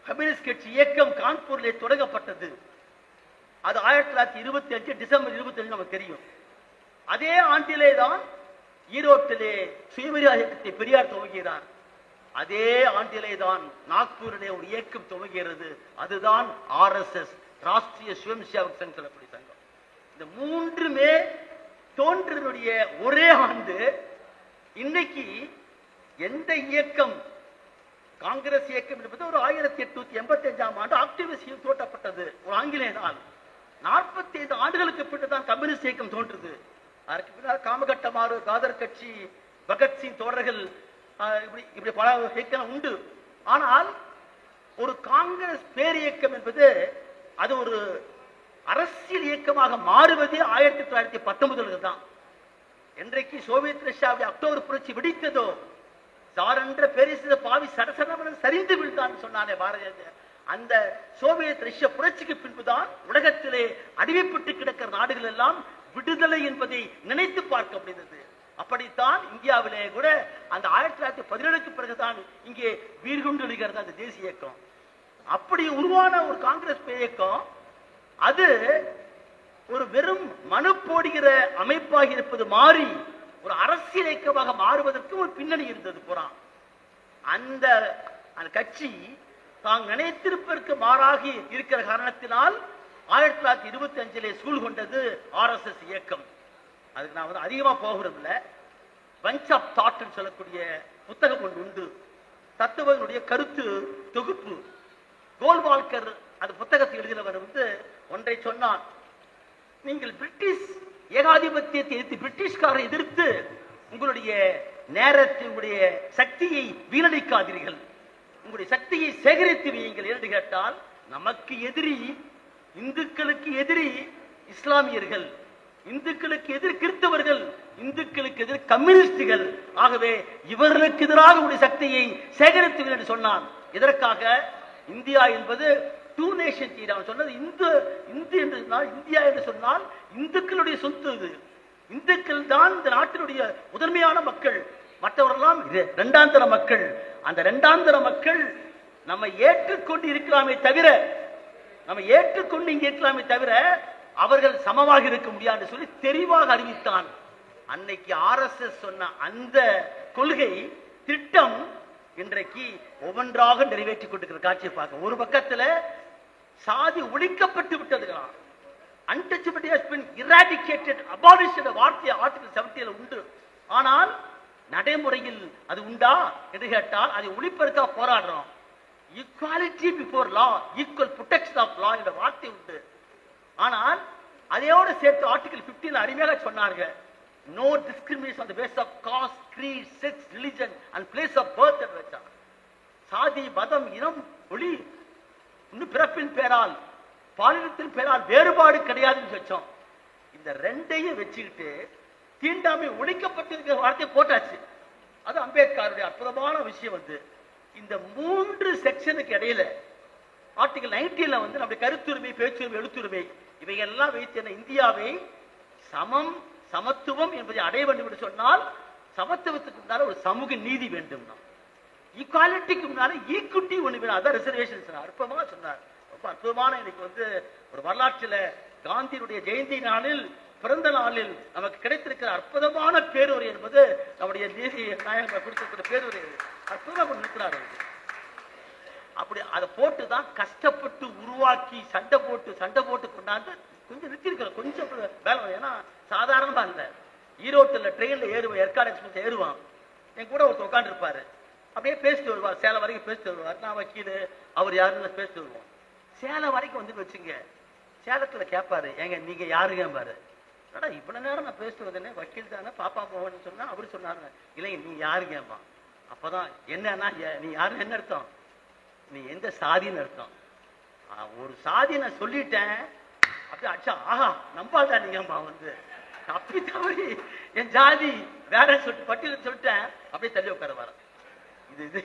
A: கம்யூனிஸ்ட் கட்சி இயக்கம் கான்பூரிலே தொடங்கப்பட்டது. அது 1925 டிசம்பர் 25 நமக்கு தெரியும். அதே ஆண்டிலே தான் ஈரோட்டிலே சுயமரியாதை இயக்கத்தை பெரியார் துவங்குகிறார். அதே ஆண்டிலே தான் நாக்பூரிலே ஒரு இயக்கம் துவங்குகிறது. அதுதான் RSS, ராஷ்டிரிய சுயம் சேவக் சங்கம் சொல்லக்கூடிய சங்கம். இந்த மூன்றுமே தோன்றினுடைய ஒரே ஆண்டு. இன்னைக்கு எந்த இயக்கம், காங்கிரஸ் இயக்கம் என்பது ஒரு 1885ஆம் ஆண்டு ஆக்டிவிஸ்ட் தோட்டப்பட்டது, ஒரு ஆங்கிலேய நாள். 45 ஆண்டுகளுக்கு பின்னர் கம்யூனிஸ்ட் இயக்கம் தோன்றுது. அதற்கு பின்னால் காமகட்டமாறு, காதர் கட்சி, பகத்சிங் தோழர்கள், இப்படி பல இயக்கம் உண்டு. ஆனால் ஒரு காங்கிரஸ் பேரியக்கம் என்பது அது ஒரு அரசியல் இயக்கமாக மாறுவதே 1919 தான். என்றைக்கு சோவியத் ரஷ்யாவுடைய அக்டோபர் புரட்சி வெடித்ததோ, சாரன்ற பேரிச பாவி சடசடவன சரிந்து விழுந்தான் சொன்னானே பாரதிய. அந்த சோவியத் ரஷ்ய புரட்சிக்கு பின்புதான் உலகத்திலே அடிமைப்பட்டு கிடக்கிற நாடுகள் எல்லாம் விடுதலை என்பதை நினைத்து பார்க்க முடிந்தது. அப்படித்தான் இந்தியாவிலே கூட அந்த 1917க்கு பிறகுதான் இங்கே வீர்கொண்டு எழுகிறது அந்த தேசிய இயக்கம். அப்படி உருவான ஒரு காங்கிரஸ் இயக்கம் அது ஒரு வெறும் மனு போடுகிற அமைப்பாக இருப்பது மாறி ஒரு அரசியல் இயக்கமாக மாறுவதற்கு ஒரு பின்னணி இருந்தது. புறான் அந்த கட்சி தாங்க நினைத்திருப்பதற்கு மாறாகி இருக்கிற காரணத்தினால் 1925 சூழ் கொண்டது RSS இயக்கம். அதுக்கு நான் வந்து அதிகமா போகிறதில்ல. பஞ்ச் ஆஃப் தாட் சொல்லக்கூடிய புத்தகம் ஒன்று உண்டு, தத்துவனுடைய கருத்து தொகுப்பு. கோல்வால்கர் அந்த புத்தகத்தை எழுதினவர் வந்து ஒன்றை சொன்னான், நீங்கள் பிரிட்டிஷ் ஏகாதிபத்தியத்தை எதிர்த்து, பிரிட்டிஷ்காரை எதிர்த்து உங்களுடைய நேரத்தை, உங்களுடைய சக்தியை வீணடிக்காதீர்கள், உங்களுடைய சக்தியை சேகரித்து வையுங்கள் என்று கேட்டால், நமக்கு எதிரி இந்துக்களுக்கு எதிரி இஸ்லாமியர்கள், இந்துக்களுக்கு எதிர் கிறிஸ்தவர்கள், இந்துக்களுக்கு எதிர் கம்யூனிஸ்டுகள். ஆகவே இவர்களுக்கு எதிராக உடைய சக்தியை சேகரித்து என்று சொன்னான். இதற்காக இந்தியா என்பது டூ நேஷன் தீரா சொன்னது. இந்து என்று சொன்னால், இந்தியா என்று சொன்னால் இந்துக்களுடைய சொத்து. இது இந்துக்கள் தான் இந்த நாட்டினுடைய முதன்மையான மக்கள், மற்றவரெல்லாம் இரண்டாந்தர மக்கள். அந்த இரண்டாந்தர மக்கள் நம்ம ஏற்றுக்கொண்டு இருக்கலாமே தவிர, நம்ம ஏற்றுக்கொண்டு இங்கே இருக்கலாமே தவிர அவர்கள் சமமாக இருக்க முடியாது சொல்லி தெளிவாக அறிவித்தான். அன்னைக்கு RSS சொன்ன அந்த கொள்கை திட்டம் இன்றைக்கு ஒவ்வொன்றாக நிறைவேற்றிக் கொண்டிருக்கிற காட்சியை பார்க்க, ஒரு பக்கத்துல சாதி ஒழிக்கப்பட்டு விட்டதுதான், untouchability has been eradicated, abolished வார்த்தை ஆர்டிகல் 70 உண்டு. ஆனால் நடைமுறையில் அது உண்டா என்று கேட்டால் அதை ஒழிப்பதற்காக போராடுறோம். Equality before law, equal protection of law என்ற வார்த்தை உண்டு. ஆனால் அதையோடு சேர்த்து ஆர்டிகல் 15 அருமையாக சொன்னாங்க, no discrimination on the basis of caste, creed, sex, religion and place of birth என்று வச்சாங்க. சாதி, மதம், இனம், ஒளி, இன்னும் பிறப்பின் பேரால், பாலினத்தின் பேரால் வேறுபாடு கிடையாதுன்னு வச்சோம். இந்த ரெண்டையும் வச்சுக்கிட்டு தீண்டாமை ஒழிக்கப்பட்டிருக்கிற வார்த்தையை போட்டாச்சு. அது அம்பேத்கருடைய அற்புதமான விஷயம். வந்து இந்த 3 செக்ஷனுக்கு இடையில ஆர்டிகல் 19 வந்து நம்முடைய கருத்துரிமை, பேச்சுரிமை, எழுத்துரிமை இவையெல்லாம் வைத்து இந்தியாவை சமம், சமத்துவம் என்பதை அடைய வேண்டும் என்று சொன்னால் சமத்துவத்துக்கு முன்னால ஒரு சமூக நீதி வேண்டும். ஈக்குவாலிட்டிக்கு முன்னால ஈக்குவிட்டி ஒன்று வேணும். அதான் ரிசர்வேஷன் அற்புதமாக சொன்னார். ரொம்ப அற்புதமான இன்னைக்கு வந்து ஒரு வரலாற்றில் காந்தியுடைய ஜெயந்தி நாளில், பிறந்த நாளில் நமக்கு கிடைத்திருக்கிற அற்புதமான பேருரை என்பது நம்முடைய தேசிய நாயகம் கொடுத்திருக்கிற பேருரை. அற்புதமாக நிற்கிறார். அப்படி அதை போட்டுதான் கஷ்டப்பட்டு உருவாக்கி சண்டை போட்டு கொண்டாந்து கொஞ்சம் நிறுத்திருக்கிறோம். கொஞ்சம் வேலை, ஏன்னா சாதாரணமா இல்லை. ஈரோட்டில் ட்ரெயின்ல ஏறுவான், ஏற்காடு எக்ஸ்பிரஸ் ஏறுவான், என் கூட ஒருத்தர் உட்காந்து இருப்பாரு. அப்படியே பேசிட்டு வருவார், சேலம் வரைக்கும் பேசிட்டு வருவார். நான் வக்கீல், அவர் யாருன்னு பேசிட்டு வருவோம். சேலம் வரைக்கும் வந்து வச்சுங்க, சேலத்துல கேட்பாரு, ஏங்க நீங்க யாருங்க பாரு. இவ்வளவு நேரம் நான் பேசிட்டு வந்தேனே, வக்கீல் தானே, பாப்பா போவேன்னு சொன்னா அவரு சொன்னாருங்க, இல்லைங்க நீ யாருங்கம்மா. அப்பதான் என்னன்னா நீ யாருன்னு என்ன அர்த்தம், நீ எந்த சாதின்னு அர்த்தம். ஒரு சாதி நான் சொல்லிட்டேன், அப்படியே அச்சா ஆஹா நம்பாதா நீங்கம்மா வந்து அப்படி தவறி என் ஜாதி வேற சொல்லிட்டு பட்டியல் சொல்லிட்டேன், அப்படியே தள்ளி உட்கார வர. இது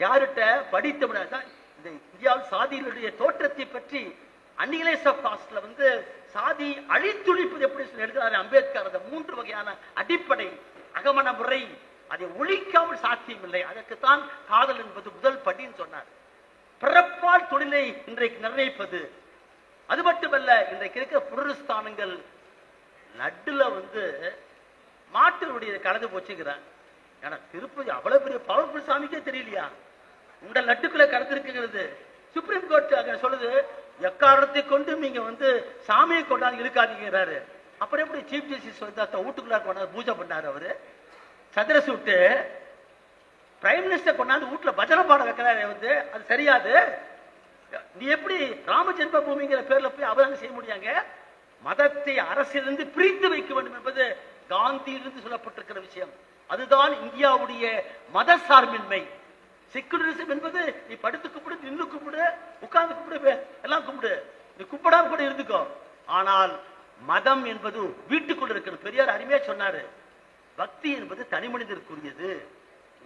A: யாருகிட்ட படித்த முடியாது. இந்த இந்தியாவில் சாதிகளுடைய தோற்றத்தை பற்றி அன்னிகலேஸ் ஆஃப் காஸ்ட்ல வந்து சாதி அழித்துழிப்பது எப்படி எழுதுறாரு அம்பேத்கர். அந்த 3 வகையான அடிப்படை அகமண முறை, அதை ஒழிக்காமல் சாத்தியம் இல்லை. அதற்குத்தான் காதல் என்பது முதல் படின்னு சொன்னார். பிறப்பால் தொழிலை இன்றைக்கு நிர்ணயிப்பது, அது மட்டுமல்ல இன்றைக்கு இருக்கிற புனருஸ்தானங்கள் லட்டுல வந்து மாட்டினுடைய கலந்து போச்சுங்கிறான். ஏன்னா திருப்பதி அவ்வளவு பெரிய பவர்ஃபுல் சாமிக்கே தெரியலையா உண்ட லட்டுக்குள்ள கலந்துருக்குங்கிறது. சுப்ரீம் கோர்ட் சொல்லுது, எக்காரணத்தை கொண்டு நீங்க வந்து சாமியை கொண்டாந்து இழுக்காதீங்கிறாரு. அப்புறம் எப்படி சீஃப் ஜஸ்டிஸ் வந்து வீட்டுக்குள்ள கொண்டாந்து பூஜை பண்ணாரு. அவரு சந்திர சூட்டு பிரைம் மினிஸ்டர் கொண்டாந்து வீட்டுல பஜனை பாட வைக்கிறாரு. வந்து அது சரியாது. நீ எப்படி ராம ஜென்ம பூமிங்கிற பேர்ல போய் அவராங்க செய்ய முடியாங்க. மதத்தை அரசிலிருந்து பிரித்து வைக்க வேண்டும் என்பது காந்தியிலிருந்து சொல்லப்பட்டிருக்கிற விஷயம். அதுதான் இந்தியாவுடைய மத சார்பின்மை. செக்குலரிசம் என்பது நீ படுத்து கும்பிடு, நின்று கும்பிடு, உட்கார்ந்து கும்பிடு, எல்லாம் கும்பிடு, நீ கும்பிடாம கூட இருந்துக்கோ. ஆனால் மதம் என்பது வீட்டுக்குள்ள இருக்கிற. பெரியார் அருமையா சொன்னாரு, பக்தி என்பது தனி மனிதருக்குரியது,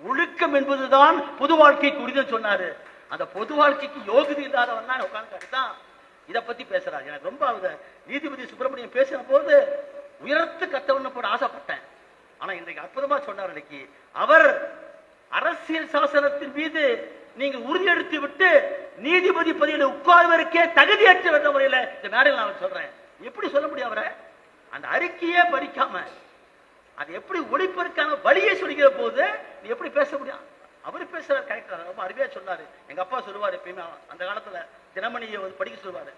A: ஒழுக்கம் என்பதுதான் பொது வாழ்க்கைக்கு உரியதுன்னு சொன்னாரு. அந்த பொது வாழ்க்கைக்கு யோகிதை இல்லாதவன் தான் உட்கார்ந்து தான் இதை பத்தி பேசுறாரு. எனக்கு ரொம்ப நீதிபதி சுப்பிரமணியம் பேசின போது உயர்த்து கத்தவன்னு போட ஆசைப்பட்டேன். ஆனா இன்றைக்கு அற்புதமா சொன்னார். இன்னைக்கு அவர் அரசியல் சாசனத்தின் மீது நீங்க உறுதியெடுத்து விட்டு நீதிபதி பதவியில உட்கார்வதற்கே தகுதியற்ற முறையில இந்த மேடையில் நான் சொல்றேன். எப்படி சொல்ல முடியும் அவரை? அந்த அறிக்கையே படிக்காம அது எப்படி ஒழிப்பதற்கான வழியை சொல்லிக்கிற போது நீ எப்படி பேச முடியும்? அவரு பேசுறாரு கரெக்டா, ரொம்ப அருமையா சொன்னாரு. எங்க அப்பா சொல்லுவாரு, எப்பயுமே அந்த காலத்துல தினமணியை படிக்க சொல்லுவாரு.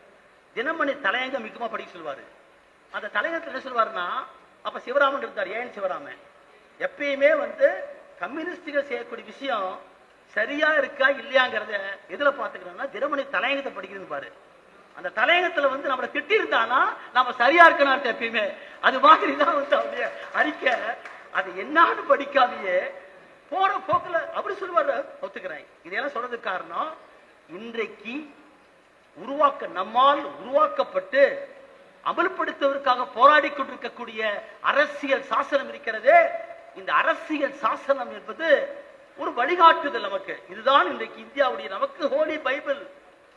A: தினமணி தலையங்கம் மிக்கமா படிக்க சொல்லுவாரு. அந்த தலையங்கத்தில் என்ன சொல்லுவாருன்னா, அப்ப சிவராமன் இருந்தார், ஏன் சிவராமன் எப்பயுமே வந்து கம்யூனிஸ்டுகள் செய்யக்கூடிய விஷயம் சரியா இருக்கா இல்லையாங்கிறத எதுல பாத்துக்கிறோம்னா தினமணி தலையங்கத்தை படிக்கிறது பாரு. அந்த தலையங்கத்துல வந்து நம்மளை திட்டி இருந்தானா நம்ம சரியா இருக்கணும் எப்பயுமே. அது மாதிரிதான் வந்து அவருடைய அறிக்கை. அது என்னான்னு படிக்காதையே போற போக்குல அப்படி சொல்லுவாரு, ஒத்துக்கிறேன். இதெல்லாம் சொல்றதுக்கு காரணம் இன்றைக்கு நம்மால் உருவாக்கப்பட்டு அமல்படுத்துவதற்காக போராடி கொண்டிருக்கக்கூடிய அரசியல் சாசனம் இருக்கிறதே. இந்த அரசியல் சாசனம் என்பது ஒரு வழிகாட்டுதல் நமக்கு. இதுதான் இன்றைக்கு இந்தியாவுடைய நமக்கு ஹோலி பைபிள்,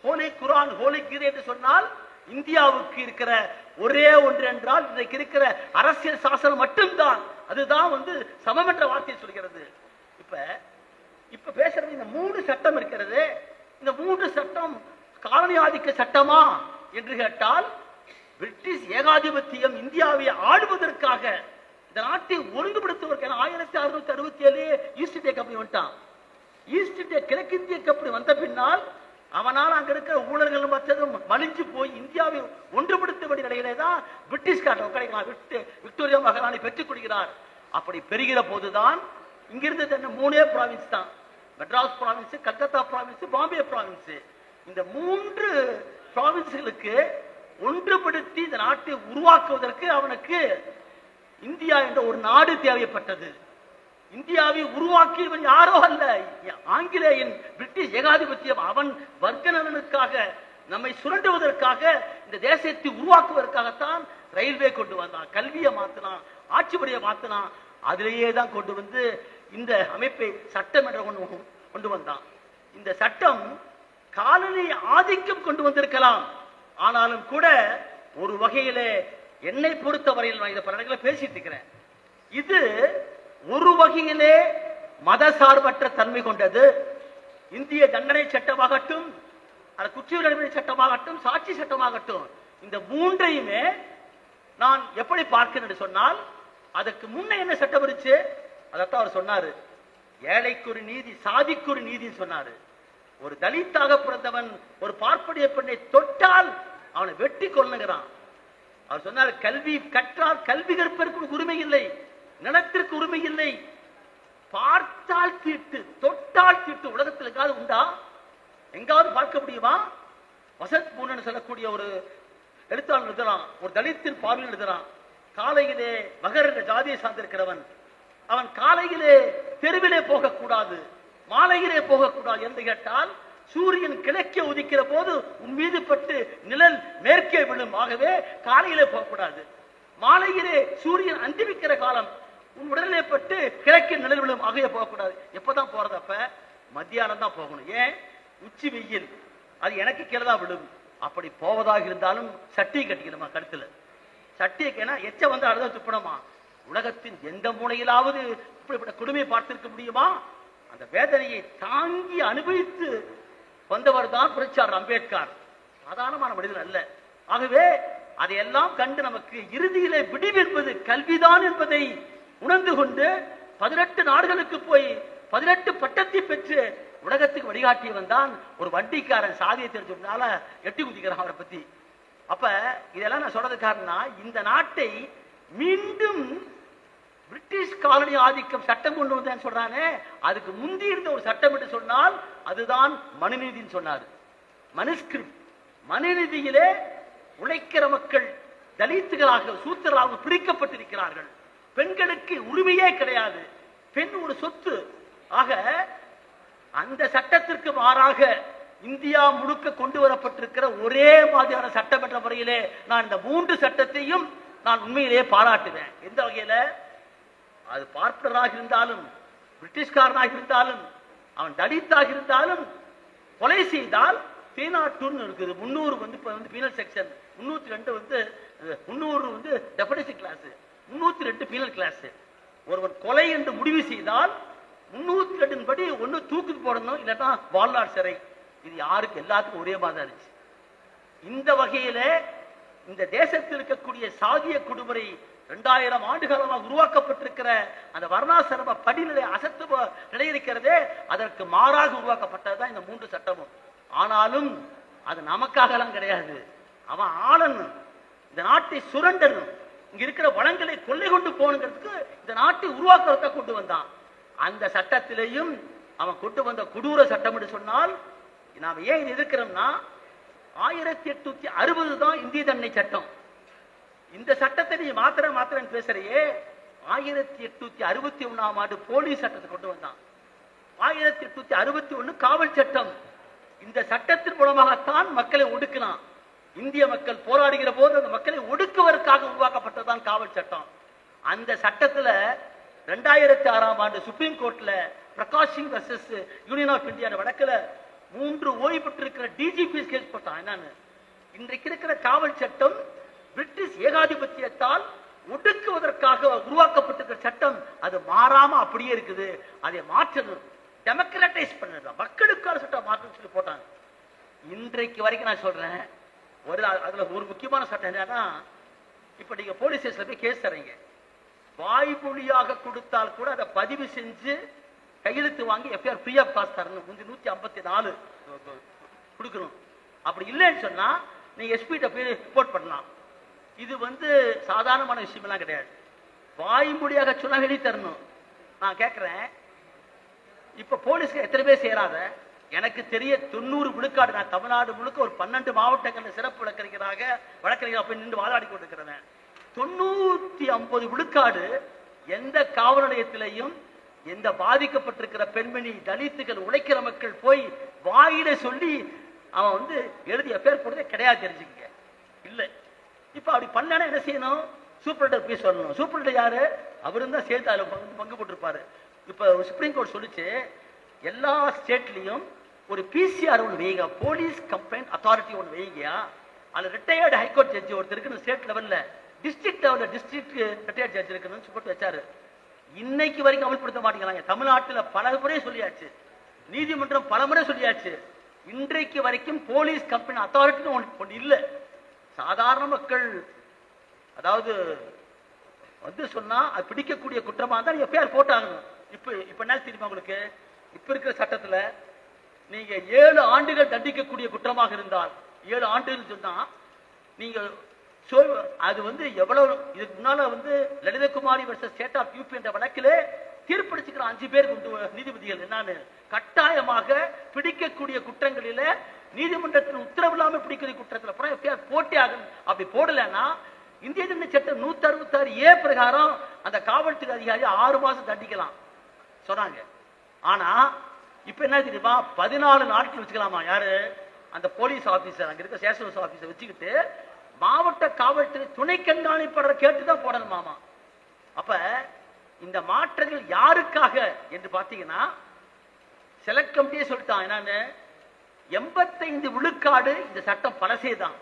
A: ஹோலி குரான், ஹோலி கீதை என்று சொன்னால் இந்தியாவுக்கு இருக்கிற ஒரே ஒன்று என்றால் இன்றைக்கு இருக்கிற அரசியல் சாசனம் மட்டும்தான். அதுதான் வந்து சமம் என்ற வார்த்தையை சொல்கிறது. இப்ப பேசுறது இந்த 3 சட்டம் இருக்கிறது. இந்த 3 சட்டம் காலனி ஆதிக்க சட்டமா என்று கேட்டால் பிரிட்டிஷ் ஏகாதிபத்தியம் இந்தியாவை ஆளுவதற்காக, இந்த நாட்டை ஒழுங்குபடுத்துவதற்கு 1667 ஈஸ்ட் இந்தியா கம்பெனி வந்துட்டான். ஈஸ்ட் இந்தியா கிழக்கிந்திய கம்பெனி வந்த பின்னால் அவனால் அங்க இருக்கிற ஊழல்கள் மற்றதும் மலிஞ்சு போய் இந்தியாவை ஒன்றுபடுத்த வேண்டிய நிலையிலே தான் பிரிட்டிஷ்காரன் விக்டோரியா மகாராணி பெற்றுக் கொள்கிறார். அப்படி பெறுகிற போதுதான் இங்கிருந்து 3 ப்ராவின்ஸ் தான், Madras province, Calcutta province, Bombay province. இந்த 3 ப்ராவின்ஸ்களுக்கு ஒன்றுபடுத்தி இந்த நாட்டை உருவாக்குவதற்கு அவனுக்கு இந்தியா என்ற ஒரு நாடு தேவைப்பட்டது. இந்தியாவை உருவாக்கியவன் யாரோ அல்ல, ஆங்கிலேயன், பிரிட்டிஷ் ஏகாதிபத்தியம். அவன் வர்க்க நலனுக்காக, நம்மை சுரண்டுவதற்காக, இந்த தேசத்தை உருவாக்குவதற்காகத்தான் ரயில்வே கொண்டு வந்தான், கல்வியை மாத்தினான், ஆட்சி முறையை மாத்தினான். அதிலேயே தான் கொண்டு வந்து இந்த அமைப்பை சட்டம் என்ற கொண்டு வந்தான். இந்த சட்டம் காலனி ஆதிக்கம் கொண்டு வந்திருக்கலாம். ஆனாலும் கூட ஒரு வகையிலே என்னை பொறுத்தவரையில், நான் இதை பல இடங்களில் பேசிட்டு இருக்கிறேன், இது ஒரு வகையிலே மதசார்பற்ற தன்மை கொண்டது. இந்திய தண்டனை சட்டமாகட்டும், குற்றவியல் சட்டமாகட்டும், சாட்சி சட்டமாகட்டும், இந்த 3ஐயுமே நான் எப்படி பார்க்கிறேன் என்று சொன்னால், அதற்கு முன்ன என்ன சட்டம் இருந்துச்சு, அதைத்தான் அவர் சொன்னாரு. ஏழைக்கு ஒரு நீதி, சாதிக்கு ஒரு நீதி சொன்னாரு. ஒரு தலித்தாக பிறந்தவன் ஒரு பார்ப்பனிய பெண்ணை தொட்டால் அவனை வெட்டி கொள்ளுகிறான். அவர் சொன்னார், கல்வி கற்றால் கல்வி கற்பதற்கு உரிமை இல்லை, நிலத்திற்கு உரிமை இல்லை, பார்த்தால் தீட்டு, தொட்டால் தீட்டு உலகத்தில் எங்காவது உண்டா? எங்காவது பார்க்க முடியுமா? வசந்த் பூனன் சொல்லக்கூடிய ஒரு எழுத்தாளர் எழுதுறான், ஒரு தலித்தின் பார்வையில் எழுதுறான். காலையிலே மகர் என்ற ஜாதியை சார்ந்திருக்கிறவன், அவன் காலையிலே தெருவிலே போகக்கூடாது, மாலையிலே போகக்கூடாது என்று கேட்டால், சூரியன் கிழக்கே உதிக்கிற போது உன் மீது பட்டு நிழல் மேற்கே விழும், ஆகவே காலையிலே போகக்கூடாது. மாலையிலே சூரியன் அந்திவிக்கிற காலம், உன் உடலிலே பட்டு கிழக்கே நிழல் விழும், ஆகவே போகக்கூடாது. எப்பதான் போறது? அப்ப மத்தியானம் தான் போகணும். ஏன்? உச்சி வெயில், அது எனக்கு கீழே தான் விழும். அப்படி போவதாக இருந்தாலும் சட்டியை கட்டிக்கணுமா கழுத்துல? சட்டியை எச்ச வந்து அழுத துப்பணுமா? உலகத்தின் எந்த மூலையிலாவது இப்படிப்பட்ட கொடுமையை பார்த்திருக்க முடியுமா? அந்த வேதனையை தாங்கி அனுபவித்து வந்தவர் தான் புரட்சியாளர் அம்பேத்கர். சாதாரணமான மனிதன் அல்ல. ஆகவே அதையெல்லாம் கண்டு நமக்கு இறுதியிலே விடிவென்பது கல்விதான் என்பதை உணர்ந்து கொண்டு 18 நாடுகளுக்கு போய் 18 பட்டத்தை பெற்று உலகத்துக்கு வழிகாட்டியவன் தான் ஒரு வண்டிக்காரன். சாதியை தெரிஞ்சதுனால எட்டி குதிக்கிறான் அவரை பத்தி. அப்ப இதெல்லாம் நான் சொல்றது காரணம், இந்த நாட்டை மீண்டும் பிரிட்டிஷ் காலனி ஆதிக்கம் சட்டம் கொண்டு வந்தேன்னு சொல்றானே, அதுக்கு முந்தி இருந்த ஒரு சட்டம் என்று சொன்னால் அதுதான் மனுநீதின்னு சொன்னார். மனுஸ்கிரிப்ட், மனுநீதியிலே உழைக்கிற மக்கள் தலித்துகளாக, சூத்திரர்களாக பிரிக்கப்பட்டிருக்கிறார்கள். பெண்களுக்கு உரிமையே கிடையாது, பெண் ஒரு சொத்து. ஆக அந்த சட்டத்திற்கு மாறாக இந்தியா முழுக்க கொண்டு வரப்பட்டிருக்கிற ஒரே மாதிரியான சட்டம் என்ற முறையிலே நான் இந்த 3 சட்டத்தையும் நான் உண்மையிலேயே பாராட்டுவேன். எந்த வகையில? அது பார்ப்பனராக இருந்தாலும், பிரிட்டிஷ்காரனாக இருந்தாலும், அவன் தலித்தாக இருந்தாலும், கொலை செய்தால் 302 இருக்குது. 300 வந்து பீனல் செக்ஷன், 302 வந்து 300 வந்து டெபனிஷன் கிளாஸ், 302 பீனல் கிளாஸ். ஒருவன் கொலை என்று முடிவு செய்தால் 302 படி ஒண்ணு தூக்கு போடணும், இல்லாட்டா வாழ்நாள் சிறை. இது யாருக்கு? எல்லாத்துக்கும் ஒரே மாதிரி இருந்துச்சு. இந்த வகையில இந்த தேசத்தில் இருக்கக்கூடிய சாதிய குடுமுறை 2000 ஆண்டு காலமாக உருவாக்கப்பட்டிருக்கிற அந்த வர்ணாசிரம படிநிலை அசத்து நிலை இருக்கிறதே, அதற்கு மாறாக உருவாக்கப்பட்டதுதான் இந்த 3 சட்டமும். ஆனாலும் அது நமக்காகலாம் கிடையாது. அவன் ஆளணும், இந்த நாட்டை சுரண்டணும், இங்க இருக்கிற வளங்களை கொள்ளை கொண்டு போகணுங்கிறதுக்கு இந்த நாட்டை உருவாக்குறத கொண்டு வந்தான். அந்த சட்டத்திலையும் அவன் கொண்டு வந்த கொடூர சட்டம் என்று சொன்னால், நாம ஏன் இது இருக்கிறோம்னா 1860 தான் இந்திய தண்டனை சட்டம். இந்த சட்டத்தை நீ மாத்திரம் பேசுறையே, 1861 ஆண்டு போலீஸ் சட்டத்தை கொண்டு வந்தான். 1861 காவல் சட்டம். இந்த சட்டத்தின் மூலமாகத்தான் மக்களை ஒடுக்கினான். இந்திய மக்கள் போராடுகிற போது அந்த மக்களை ஒடுக்குவதற்காக உருவாக்கப்பட்டதுதான் காவல் சட்டம். அந்த சட்டத்துல 2006 ஆண்டு சுப்ரீம் கோர்ட்ல Prakash Singh versus Union of India வழக்குல 3 ஓய்வு பெற்றிருக்கிற டிஜிபி கேஸ் போட்டான். என்னன்னு, இன்றைக்கு இருக்கிற காவல் சட்டம் பிரிட்டிஷ் ஏகாதிபத்தியத்தால் ஒடுக்குவதற்காக உருவாக்கப்பட்டிருக்கிற சட்டம், அது மாறாம அப்படியே இருக்குது. அதை மாற்றணும், டெமோக்ராட்டைஸ் பண்ணணும், மக்களுக்கான சட்டம் மாற்றணும் சொல்லி போட்டாங்க. இன்றைக்கு வரைக்கும் நான் சொல்றேன், அதுல ஒரு முக்கியமான சட்டம் என்னன்னா, இப்ப நீங்க போலீஸ் ஸ்டேஷன்ல போய் கேஸ் தரீங்க, வாய்மொழியாக கொடுத்தால் கூட அதை பதிவு செஞ்சு கையெழுத்து வாங்கி எஃப்ஐஆர் ஃப்ரீ ஆஃப் காஸ்ட் தரணும். 154 கொடுக்கணும். அப்படி இல்லைன்னு சொன்னா நீங்க எஸ்பிட்ட போய் ரிப்போர்ட் பண்ணலாம். இது சாதாரணமான விஷயம் எல்லாம் கிடையாது. வாய்மொழியாக சொன்னா எழுதி தரணும். நான் கேட்கிறேன், இப்ப போலீஸ்க்கு எத்தனை பேர் சேராத? எனக்கு தெரிய 90 விழுக்காடு. நான் தமிழ்நாடு முழுக்க ஒரு 12 மாவட்டங்களில் சிறப்பு வழக்கறிஞராக போய் நின்று வாதாடி கொண்டிருக்கிறேன். 950 விழுக்காடு எந்த காவல் நிலையத்திலையும் எந்த பாதிக்கப்பட்டிருக்கிற பெண்மணி, தலித்துகள், உழைக்கிற மக்கள் போய் வாயில சொல்லி அவன் எழுதி எஃப்ஐஆர் போடுறதே கிடையாது. தெரிஞ்சுக்க இல்ல. இப்ப அப்படி பண்ணா என்ன செய்யணும்? சூப்பரண்டர் போய் சொல்லணும். சூப்பரண்டர் யாரு? அவரும் தான் சேர்த்து அதுல பங்கு போட்டிருப்பாரு. இப்ப சுப்ரீம் கோர்ட் சொல்லிச்சு, எல்லா ஸ்டேட்லயும் ஒரு பிசிஆர் ஒன்று வைங்க, போலீஸ் கம்ப்ளைண்ட் அத்தாரிட்டி ஒன்று வைங்கயா. அதுல ரிட்டையர்டு ஹைகோர்ட் ஜட்ஜி ஒருத்தர் இருக்குன்னு ஸ்டேட் லெவல்ல, டிஸ்ட்ரிக்ட் லெவல்ல டிஸ்ட்ரிக்ட் ரிட்டையர்ட் ஜட்ஜ் இருக்குன்னு போட்டு வச்சாரு. இன்னைக்கு வரைக்கும் அமல்படுத்த மாட்டேங்கிறாங்க. தமிழ்நாட்டில் பல முறை சொல்லியாச்சு, நீதிமன்றம் பல முறை சொல்லியாச்சு. இன்றைக்கு வரைக்கும் போலீஸ் கம்ப்ளைண்ட் அத்தாரிட்டி ஒன்று இல்லை. சாதாரண மக்கள் அதாவது சொன்னா அது பிடிக்கக்கூடிய குற்றமா இருந்தால் எஃப்ஐஆர் போட்டாகணும். இப்ப என்ன தெரியுமா உங்களுக்கு? இப்ப இருக்கிற சட்டத்துல நீங்க 7 ஆண்டுகள் தண்டிக்கக்கூடிய குற்றமாக இருந்தால், 7 ஆண்டுகள் சொன்னா நீங்க அது எவ்வளவு. இதுக்கு முன்னால Lalithakumari versus State of UP என்ற வழக்கிலே தீர்ப்பளிச்சுக்கிற 5 பேர் நீதிபதிகள் என்னன்னு, கட்டாயமாக பிடிக்கக்கூடிய குற்றங்களில நீதிமன்றத்தின் உத்தரவு இல்லாம பிடிக்கக்கூடிய குற்றத்தில் போட்டி ஆகணும். அப்படி போடலன்னா இந்திய தண்டனை சட்டம் 166A பிரகாரம் அந்த காவல்துறை அதிகாரி 6 மாசம் தண்டிக்கலாம் சொன்னாங்க. ஆனா இப்ப என்ன தெரியுமா? 14 நாட்கள் வச்சுக்கலாமா? யாரு? அந்த போலீஸ் ஆபீசர், அங்க இருக்க ஸ்டேஷன் ஆபீசர் வச்சுக்கிட்டு மாவட்ட காவல்துறை துணை கண்காணிப்பாளர் கேட்டுதான் போடணுமாமா. அப்ப இந்த மாற்றங்கள் யாருக்காக என்று பாத்தீங்கன்னா, செலக்ட் கமிட்டியே சொல்லிட்டான். என்னன்னு, 85 விழுக்காடு இந்த சட்டம் பழசேதான்.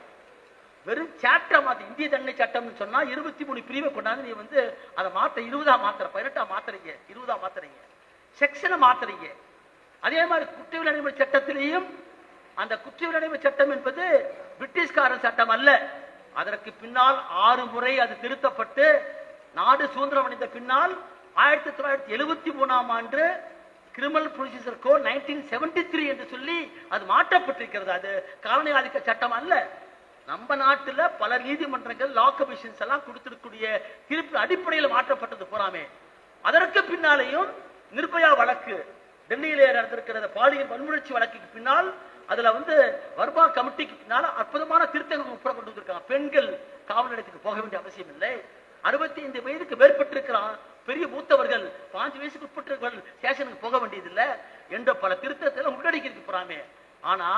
A: வெறும் சாப்டர் மாத்த, இந்திய தண்டனை சட்டம் சொன்னா 23 பிரிவை கொண்டாந்து நீ அதை மாத்த 20 மாத்திர, 18 மாத்திரீங்க, 20 மாத்திரீங்க, செக்ஷனை மாத்திரீங்க. அதே மாதிரி குற்றவியல் நடைமுறை சட்டத்திலேயும் அந்த குற்றவியல் நடைமுறை சட்டம் என்பது பிரிட்டிஷ்காரன் சட்டம் அல்ல. அதற்கு பின்னால் 6 முறை அது திருத்தப்பட்டு நாடு சுதந்திரம் அடைந்த பின்னால் 1973ஆம் ஆண்டு கிரிமினல் ப்ரொசீஜர் கோட் 1973 என்று சொல்லி அது மாற்றப்பட்டிருக்கிறது. அது காலனி ஆதிக்க சட்டம் அல்ல. நம்ம நாட்டில் பல நீதிமன்றங்கள் லா கமிஷன்ஸ் எல்லாம் கொடுத்திருக்கூடிய தீர்ப்பு அடிப்படையில் மாற்றப்பட்டது போறாமே. அதற்கு பின்னாலேயும் நிர்பயா வழக்கு, டெல்லியிலே நடந்திருக்கிற பாலியல் வன்முறை வழக்குக்கு பின்னால் அதுல வர்மா கமிட்டிக்கு பின்னால் அற்புதமான திருத்தங்கள் உட்பட கொண்டு வந்திருக்காங்க. பெண்கள் காவல் நிலையத்துக்கு போக வேண்டிய அவசியம் இல்லை. 65 வயதுக்கு மேற்பட்டிருக்கிறான் பெரிய மூத்தவர்கள், 5 வயசுக்கு உட்பட்டவர்கள் ஸ்டேஷனுக்கு போக வேண்டியதில்லை என்ற பல திருத்தத்தை உள்ளடக்கி போறாமே. ஆனா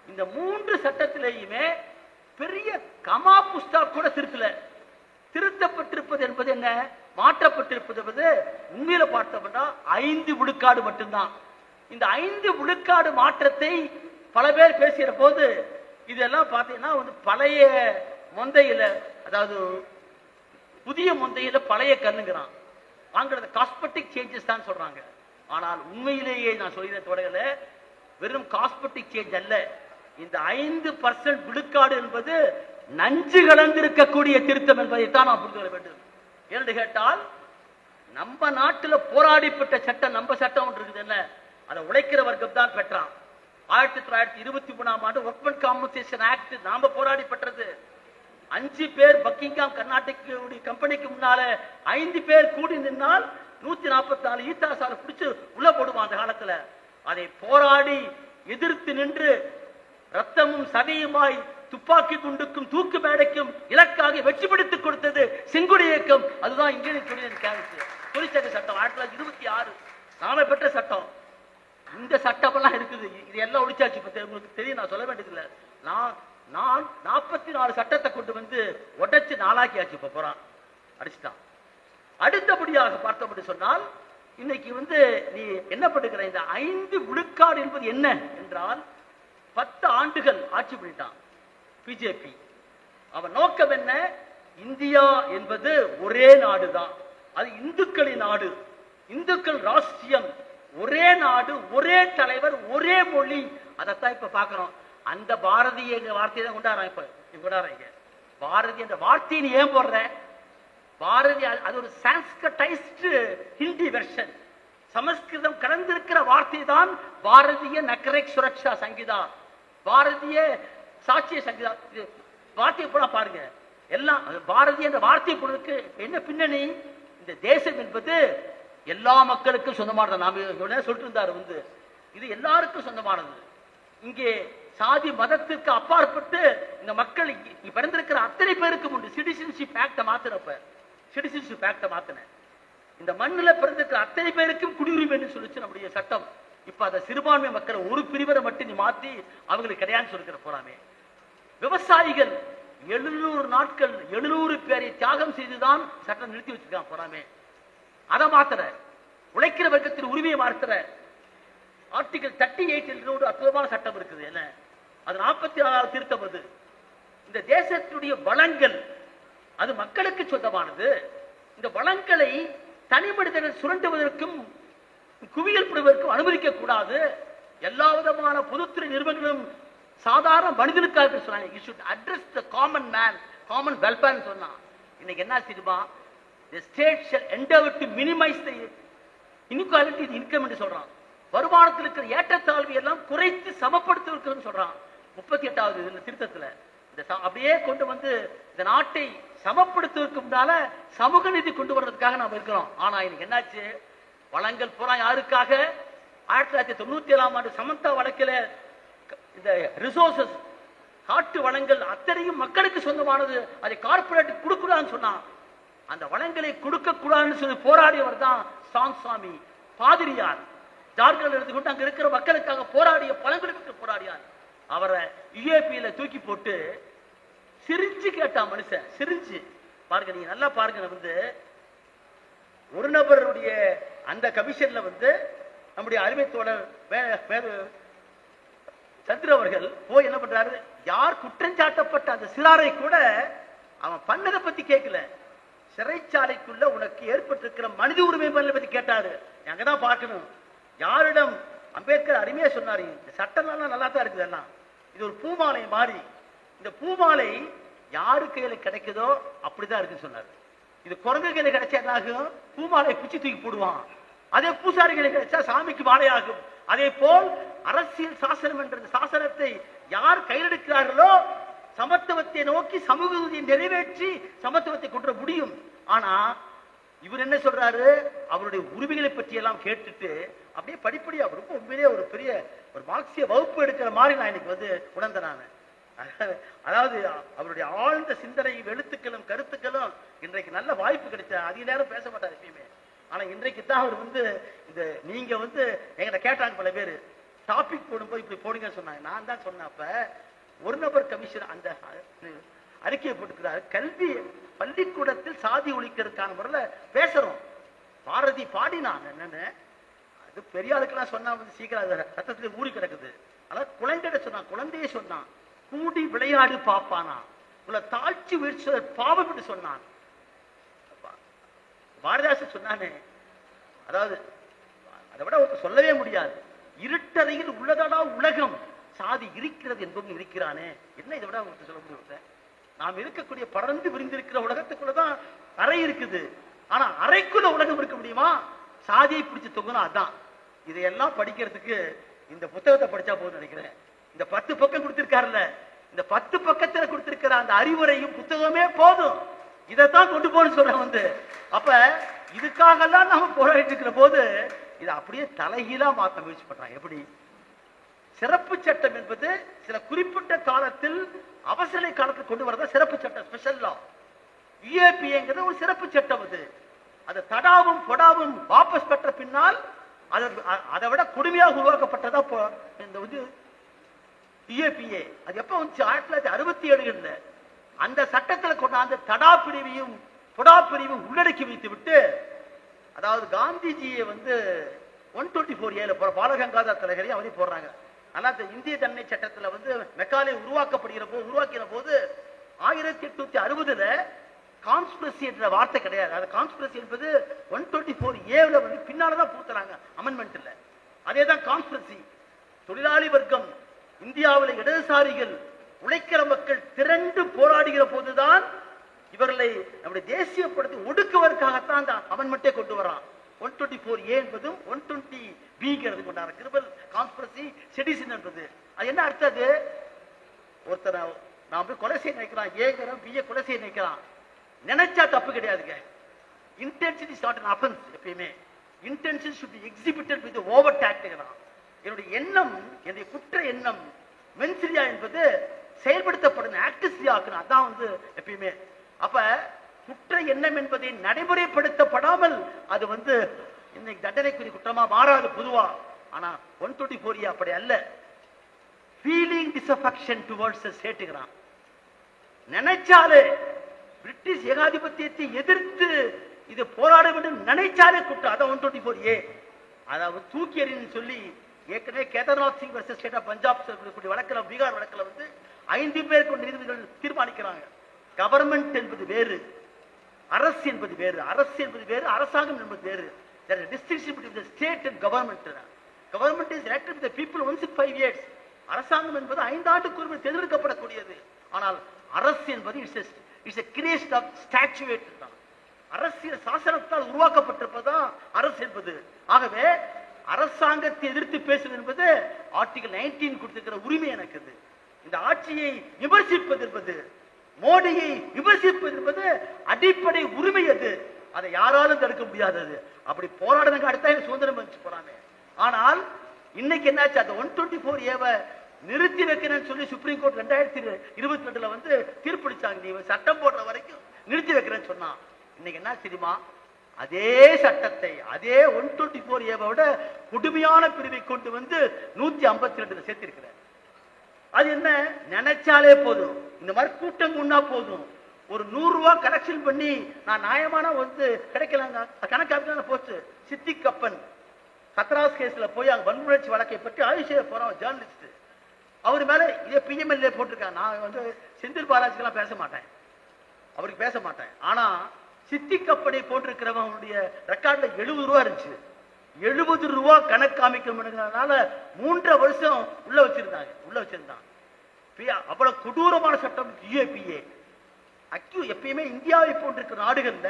A: இந்த 3 சட்டத்திலேயுமே பெரிய கமா புஸ்தா கூட திருத்தல. திருத்தப்பட்டிருப்பது என்பது என்ன, மாற்றப்பட்டிருப்பது என்பது உண்மையில பார்த்தோம்னா 5 விழுக்காடு மட்டும்தான். இந்த 5 விழுக்காடு மாற்றத்தை பல பேர் பேசுகிற போது இதெல்லாம் பார்த்தீங்கன்னா பழைய மொந்தையில, அதாவது புதிய மொந்தையில பழைய கண்ணுங்கிறான். வாங்குறது காஸ்மெட்டிக் சேஞ்சஸ் தான் சொல்றாங்க. ஆனால் உண்மையிலேயே நான் சொல்லின தொடங்கல, வெறும் காஸ்மெட்டிக் சேஞ்ச் அல்ல. இந்த 5% விழுக்காடு என்பது நஞ்சு கலந்திருக்கக்கூடிய திருத்தம் என்பதைத்தான் நாம் புரிந்து கொள்ள வேண்டும். என்று கேட்டால் நம்ம நாட்டில் போராடிப்பட்ட சட்டம், நம்ம சட்டம் ஒன்று இருக்குது. என்ன, அதை உழைக்கிற வர்க்கம் தான் பெற்றான். 1923ஆம் ஆண்டு ஒர்க்மென் காம்பன்சேஷன் ஆக்ட் நாம போராடி பெற்றது. 5 பேர் பக்கிங்காம் கர்நாடக கம்பெனிக்கு முன்னால 5 பேர் கூடி நின்னால் 144 ஈத்தாசால பிடிச்சு உள்ள போடுவான். அந்த காலத்துல அதை போராடி எதிர்த்து நின்று ரத்தமும் சதையுமாய் துப்பாக்கி குண்டுக்கும் தூக்கு மேடைக்கும் இலக்காக வெற்றி பிடித்துக் கொடுத்தது செங்குடி இயக்கம். அதுதான் இந்தியன் தொழிற்சங்க சட்டம் 1926 நாம பெற்ற சட்டம். இந்த சட்டம் எல்லாம் இருக்குது. இது எல்லாம் ஒழிச்சாச்சு. உங்களுக்கு தெரியும், நான் சொல்ல வேண்டியதில்லை. நான் 44 சட்டத்தை கொண்டு உடைச்சு 4ஆக்கியாச்சு. இப்ப போறான், அடிச்சுட்டான். அடுத்தபடியாக பார்த்தோம் சொன்னால், இன்னைக்கு நீ என்ன பண்ணுகிற இந்த 5 விழுக்காடு என்பது என்ன என்றால், 10 ஆண்டுகள் ஆட்சி பண்ணிட்டான் பிஜேபி. அவன் நோக்கம் என்ன, இந்தியா என்பது ஒரே நாடுதான், அது இந்துக்களின் நாடு, இந்துக்கள் ராஷ்டிரியம், ஒரே நாடு, ஒரே தலைவர், ஒரே மொழி. அதைத்தான் இப்ப பாக்குறோம். அந்த பாரதிய வார்த்தையை தான் கொண்டாடுறாங்க. பாரதி என்ற வார்த்தையை ஏன் போடுற? பாரதி அது ஒரு சான்ஸ்கிரிட்டைஸ்டு ஹிந்தி வெர்ஷன். சமஸ்கிருதம் கலந்திருக்கிற வார்த்தை தான் பாரதிய நகரிக் சுரக்ஷா சங்கீதா, பாரதிய சாட்சிய சங்கீதா. வார்த்தையை போல பாருங்க, எல்லாம் பாரதி என்ற வார்த்தை போடுறதுக்கு என்ன பின்னணி? இந்த தேசம் என்பது எல்லா மக்களுக்கும் சொந்தமானது. நாம சொல்லிட்டு இருந்தாரு, இது எல்லாருக்கும் சொந்தமானது. இங்கே சாதி மதத்திற்கு அப்பாற்பட்டு இந்த மக்கள் பிறந்திருக்கிற அத்தனை பேருக்கு உண்டு. சிட்டிசன்ஷிப் ஆக்ட மாத்தினப்ப சிட்டிசன்ஷிப் ஆக்ட மாத்தின இந்த மண்ணில் பிறந்திருக்கிற அத்தனை பேருக்கும் குடியுரிமை சொல்லிச்சு நம்முடைய சட்டம். இப்ப அதை சிறுபான்மை மக்கள் ஒரு பிரிவரை மட்டும் நீ மாத்தி அவங்களுக்கு கிடையாதுன்னு சொல்லிக்கிற போறாமே. விவசாயிகள் 700 நாட்கள் 700 பேரை தியாகம் செய்துதான் சட்டம் நிறுத்தி வச்சிருக்கான் போறாமே. அதை மாத்திர உழைக்கிற வர்க்கத்தின் உரிமையை மாத்திர ஆர்டிகல் 38 ஒரு அற்புதமான சட்டம் இருக்குது. என்ன அது 44 திருத்தம். அது இந்த தேசத்துடைய வளங்கள் அது மக்களுக்கு சொந்தமானது. இந்த வளங்களை தனி மனிதர்கள் சுரண்டுவதற்கும் குவியல் படுவதற்கும் அனுமதிக்க கூடாது. எல்லா விதமான பொதுத்துறை நிறுவனங்களும் சாதாரண மனிதனுக்காக சொன்னாங்க. You should address the common man, common welfare சொன்னா. இன்னைக்கு என்ன தெரியுமா? The state shall endeavor to minimize the inequality in income என்று சொல்றான். வருமானத்தில் இருக்கிற ஏற்றத்தாழ்வு எல்லாம் குறைத்து சமப்படுத்த சொல்றான் 38வது திருத்தத்துல. அப்படியே கொண்டு வந்து இந்த நாட்டை சமப்படுத்துவதற்கு முன்னால சமூக நீதி கொண்டு வர்றதுக்காக நாம இருக்கிறோம். ஆனா இன்னைக்கு என்னாச்சு? வளங்கள் பூரா யாருக்காக? 1997ஆம் ஆண்டு சமந்தா வழக்கில் இந்த ரிசோர்சஸ் காட்டு வளங்கள் அத்தனையும் மக்களுக்கு சொந்தமானது, அதை கார்பரேட் கொடுக்கூடாதுன்னு சொன்னான். அந்த வளங்களை கொடுக்க கூடாதுன்னு சொல்லி போராடியவர் தான் சாமி பாதிரியார். ஜார்க்கண்ட் எடுத்து கொண்டு அங்க இருக்கிற மக்களுக்காக போராடிய, பழங்குடிக்கு போராடியார். அவரை யுஏபியில தூக்கி போட்டு சிரிஞ்சு கேட்டான் மனுஷன். சிரிஞ்சு பாருங்க, நீங்க நல்லா பாருங்க. ஒரு நபருடைய அந்த கமிஷன்ல நம்முடைய அருமை தோழர் சந்திர அவர்கள் போய் என்ன பண்றாரு? யார் குற்றஞ்சாட்டப்பட்ட அந்த சிறாரை கூட அவன் பண்ணதை பத்தி கேட்கல, சிறைச்சாலைக்குள்ள உனக்கு ஏற்பட்டிருக்கிற மனித உரிமை பத்தி கேட்டாரு. அங்கதான் பார்க்கணும். யாரிடம் அம்பேத்கர் அருமையா சொன்னாரு, இந்த சட்டம் நல்லா தான் இருக்குது, எல்லாம் இது ஒரு பூமாலை மாறி, இந்த பூமாலை யாரு கையில கிடைக்குதோ அப்படிதான் இருக்குன்னு சொன்னாரு. இது குரங்கு கையில கிடைச்சா என்ன ஆகும்? பூமாலை பிச்சு தூக்கி போடுவான். அதே பூசாரி கையில கிடைச்சா சாமிக்கு மாலை ஆகும். அதே போல் அரசியல் சாசனம் என்ற சாசனத்தை யார் கையெடுக்கிறார்களோ சமத்துவத்தை நோக்கி சமூக நீதியை நிறைவேற்றி சமத்துவத்தை கொண்டு முடியும். ஆனா இவர் என்ன சொல்றாரு? அவருடைய உரிமைகளை பற்றி எல்லாம் கேட்டுட்டு அப்படியே படிப்படியா ரொம்ப உண்மையிலே ஒரு பெரிய ஒரு மார்க்சிய வகுப்பு எடுக்கிற மாதிரி நான் இன்னைக்கு உணர்ந்தேன் நான். அதாவது அவருடைய ஆழ்ந்த சிந்தனை, எழுத்துக்களும் கருத்துக்களும் இன்றைக்கு நல்ல வாய்ப்பு கிடைச்ச. அதிக நேரம் பேச மாட்டார் எப்பயுமே. ஆனா இன்றைக்கு தான் அவர் இந்த நீங்க எங்கிட்ட கேட்டாங்க பல பேர், டாபிக் போடும்போது இப்படி போடுங்கன்னு சொன்னாங்க. நான் தான் சொன்னேன், அப்ப ஒரு நபர் கமிஷன் அந்த அறிக்கையை போட்டுக்கிறார். கல்வி பள்ளிக்கூடத்தில் சாதி ஒழிக்கிறதுக்கான முறையில் பேசுறோம். பாரதி பாடினான் என்னன்னு, அது பெரிய ஆளுக்கெல்லாம் சொன்னா சீக்கிரம் ரத்தத்திலே ஊறி கிடக்குது. அதாவது குழந்தைய சொன்னான், குழந்தைய சொன்னான், கூடி விளையாடு பாப்பானா, உள்ள தாழ்ச்சி வீழ்ச்சி பாவம் என்று சொன்னான். பாரதிதாசன் சொன்னானே, அதாவது அதை விட சொல்லவே முடியாது. இருட்டறையில் உள்ளதடா உலகம், சாதி இருக்கிறது என்பவங்க இருக்கிறானே, என்ன இதை விட அவங்களுக்கு சொல்ல முடியும்? நாம் இருக்கக்கூடிய பறந்து விரிந்திருக்கிற உலகத்துக்குள்ளதான் அறை இருக்குது. ஆனா அறைக்குள்ள உலகம் இருக்க முடியுமா? சாதியை பிடிச்சு தொங்கணும். அதான் இதையெல்லாம் படிக்கிறதுக்கு இந்த புத்தகத்தை படிச்சா போதும் நினைக்கிறேன். இந்த 10 பக்கம் கொடுத்திருக்காருல்ல, இந்த 10 பக்கத்துல கொடுத்திருக்கிற அந்த அறிவுரையும் புத்தகமே போதும். இதைத்தான் கொண்டு போன்னு சொல்ற அப்ப இதுக்காகலாம் நாம போராடிட்டு இருக்கிற போது இதை அப்படியே தலைகீழா மாற்ற முயற்சி பண்றாங்க. எப்படி? சிறப்பு சட்டம் என்பது சில குறிப்பிட்ட காலத்தில் அவசர காலத்தில் கொண்டு வரதா சிறப்பு சட்டம், ஸ்பெஷல் லா. யுஏபிங்கிறது ஒரு சிறப்பு சட்டம். அது தடாவும் பொடாவும் வாபஸ் பெற்ற பின்னால் அதை விட கொடுமையாக உருவாக்கப்பட்டதா இந்த யுஏபிஏ. அது எப்ப வந்துச்சு? 1967 அந்த சட்டத்தில் கொண்டாந்து தடா பிரிவையும் பொடா பிரிவையும் உள்ளடக்கி வைத்து விட்டு, அதாவது காந்திஜியை 124A பாலகங்காதர் தலைவரையும் அவரையும் போடுறாங்க. ஆனா இந்திய தண்டனை சட்டத்தில் மெக்காலே உருவாக்கின போது 1860 கான்ஸ்பிரசி என்ற வார்த்தை கிடையாது. அது கான்ஸ்பிரசி என்பது 124A பின்னால்தான் பூத்துறாங்க அமெண்ட்மெண்ட். அதேதான் கான்ஸ்பிரசி. தொழிலாளி வர்க்கம் இந்தியாவில் இடதுசாரிகள் உழைக்கிற மக்கள் திரண்டு போராடுகிற போதுதான் இவர்களை நம்முடைய தேசியப்படுத்தி ஒடுக்குவதற்காகத்தான் அந்த அமெண்ட்மென்ட்டே கொண்டு வரான். 124A என்பதும் 120B கொண்டாடுற கிரிமினல் கான்ஸ்பிரசி செடிஷன் என்பது. அது என்ன அர்த்தம்? அது ஒருத்தர் நான் போய் கொலை செய்ய நினைக்கிறான், ஏங்கிறோம் பிஏ கொலை செய்ய நினைக்கிறான், நினைச்சா தப்பு கிடையாதுங்க. Intention is not an offense. எப்பயுமே intention should be exhibited with overt act. என்னுடைய எண்ணம், என்னுடைய குற்ற எண்ணம் மென்சிரியா என்பது செயல்படுத்தப்படும் ஆக்டிஸ்டியா ஆக்கணும். அதான் வந்து எப்பயுமே. அப்ப குற்ற எண்ணம் என்பதை நடைமுறைப்படுத்தப்படாமல் அது வந்து இன்னைக்கு தண்டனைக்குரிய குற்றமா மாறாது பொதுவா. ஆனா 124A அப்படி அல்ல. ஃபீலிங் டிஸ்அஃபெக்ஷன் டுவர்ட்ஸ் தி ஸ்டேட்ங்கறான். நினைச்சாலே பிரிட்டிஷ் ஏகாதிபத்தியத்தை எதிர்த்து இது போராட வேண்டும் நினைச்சாலே குற்றம். அதான் 124A. அதாவது தூக்கி எறின்னு சொல்லி ஏற்கனவே Kedarnath Singh versus State of Punjab வழக்கில், பீகார் வழக்கில் வந்து 5 பேர் கொண்ட நீதிபதிகள் தீர்மானிக்கிறாங்க. கவர்மெண்ட் என்பது வேறு, அரசு என்பது வேறு. அரசு என்பது வேறு, அரசாங்கம் என்பது வேறு. There is a distinction between the state and government. Government is elected by the people once in 5 years. அரசாங்கம் என்பது 5 ஆண்டுக்கு ஒருமுறை தேர்ந்தெடுக்கப்படக்கூடியது. ஆனால் அரசு என்பது it's a creation of statute தான். அரசியல் சாசனத்தால் உருவாக்கப்பட்டிருப்பதுதான் அரசு என்பது. ஆகவே அரசாங்கத்தை எதிர்த்து பேசுவது என்பது ஆர்டிகல் 19 கொடுத்திருக்கிற உரிமை எனக்கு. இந்த ஆட்சியை விமர்சிப்பது என்பது, மோடியை விமர்சிப்பது என்பது அடிப்படை உரிமை. அது அதை யாராலும் தடுக்க முடியாதது. அப்படி போராடுறதுக்கு அடுத்த சுதந்திரம் வந்துச்சு போறாங்க. ஆனால் இன்னைக்கு என்னாச்சு? அந்த 124A நிறுத்தி வைக்கிறேன்னு சொல்லி சுப்ரீம் கோர்ட் 2022 வந்து தீர்ப்பளிச்சாங்க. நீ சட்டம் போடுற வரைக்கும் நிறுத்தி வைக்கிறேன்னு சொன்னா. இன்னைக்கு என்ன தெரியுமா? அதே சட்டத்தை, அதே 124A விட கொடுமையான பிரிவை கொண்டு வந்து 152 சேர்த்திருக்கிறார். அது என்ன? நினைச்சாலே போதும், இந்த மாதிரி கூட்டம் முன்னா போதும், ஒரு 100 ரூபாய் கலெக்ஷன் பண்ணி நான் நியாயமான வந்து கிடைக்கலாங்க. கணக்காக போச்சு. சித்திக் கப்பன் சத்ராஸ் கேஸ்ல போய் அங்க வன்முறை வழக்கை பற்றி ஆய்வு செய்ய போறோம் ஜேர்னலிஸ்ட். அவர் மேல இதே PMLA போட்டிருக்காங்க. நான் வந்து செந்தில் பாலாஜிக்கெல்லாம் பேச மாட்டேன், அவருக்கு பேச மாட்டேன். ஆனா சித்திக் கப்பனை போட்டிருக்கிறவனுடைய ரெக்கார்ட்ல 70 ரூபா இருந்துச்சு. 70 ரூபா கணக்கு காமிக்கணும்னால 3 வருஷம் உள்ள வச்சிருந்தாங்க. அவ்வளவு கொடூரமான சட்டம் UAPA. எப்பயுமே இந்தியாவை போன்றிருக்கிற நாடுகள்ல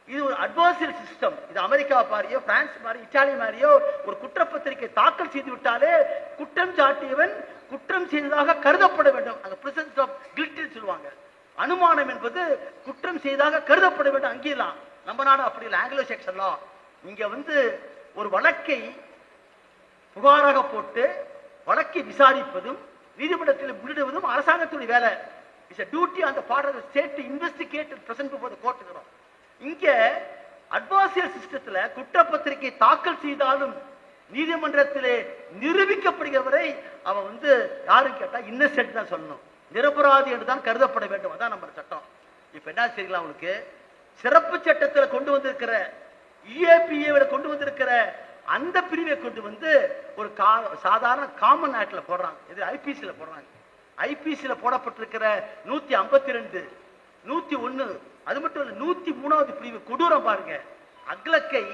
A: இது ஒரு அட்வர்சரி சிஸ்டம். இது அமெரிக்கா மாதிரியோ, பிரான்ஸ் மாதிரி, இத்தாலி மாதிரியோ ஒரு குற்றப்பத்திரிகை தாக்கல் செய்து விட்டாலே குற்றம் சாட்டியவன் குற்றம் செய்ததாக கருதப்பட வேண்டும். அங்க பிரசன்ஸ் ஆஃப் கில்ட் சொல்லுவாங்க. அனுமானம் என்பது குற்றம் செய்ததாக கருதப்பட வேண்டும். அங்கேலாம் நம்ம நாடு அப்படி இல்லை. ஆங்கிலோ செக்ஷன் லா. இங்க வந்து ஒரு வழக்கை புகாராக போட்டு வழக்கை விசாரிப்பதும் நீதிமன்றத்தில் விடுவதும் அரசாங்கத்துடைய வேலை. It's a duty on the part of the state to investigate and present before the court. இங்க அட்வர்சரி சிஸ்டத்துல குற்றப்பத்திரிகை தாக்கல் செய்தாலும் நீதிமன்றத்திலே நிரூபிக்கப்படுகிறவரை அவன் வந்து யாரும் கேட்டா இன்னசென்ட் தான் சொல்லணும், நிரபராதி என்று தான் கருதப்பட வேண்டும். அதான் நம்ம சட்டம். இப்ப என்ன செய்யலாம்? உங்களுக்கு சிறப்பு சட்டத்தில் கொண்டு வந்திருக்கிற UAPA கொண்டு வந்திருக்கிற அந்த பிரிவை கொண்டு வந்து ஒரு சாதாரண காமன் ஆக்ட்ல போடுறாங்க. இது IPC போடுறாங்க. IPC போடப்பட்டிருக்கிற 152, 101, அது மட்டும் இல்ல 103வது பிரிவு கொடூரம் பாருங்க. அக்லக்கை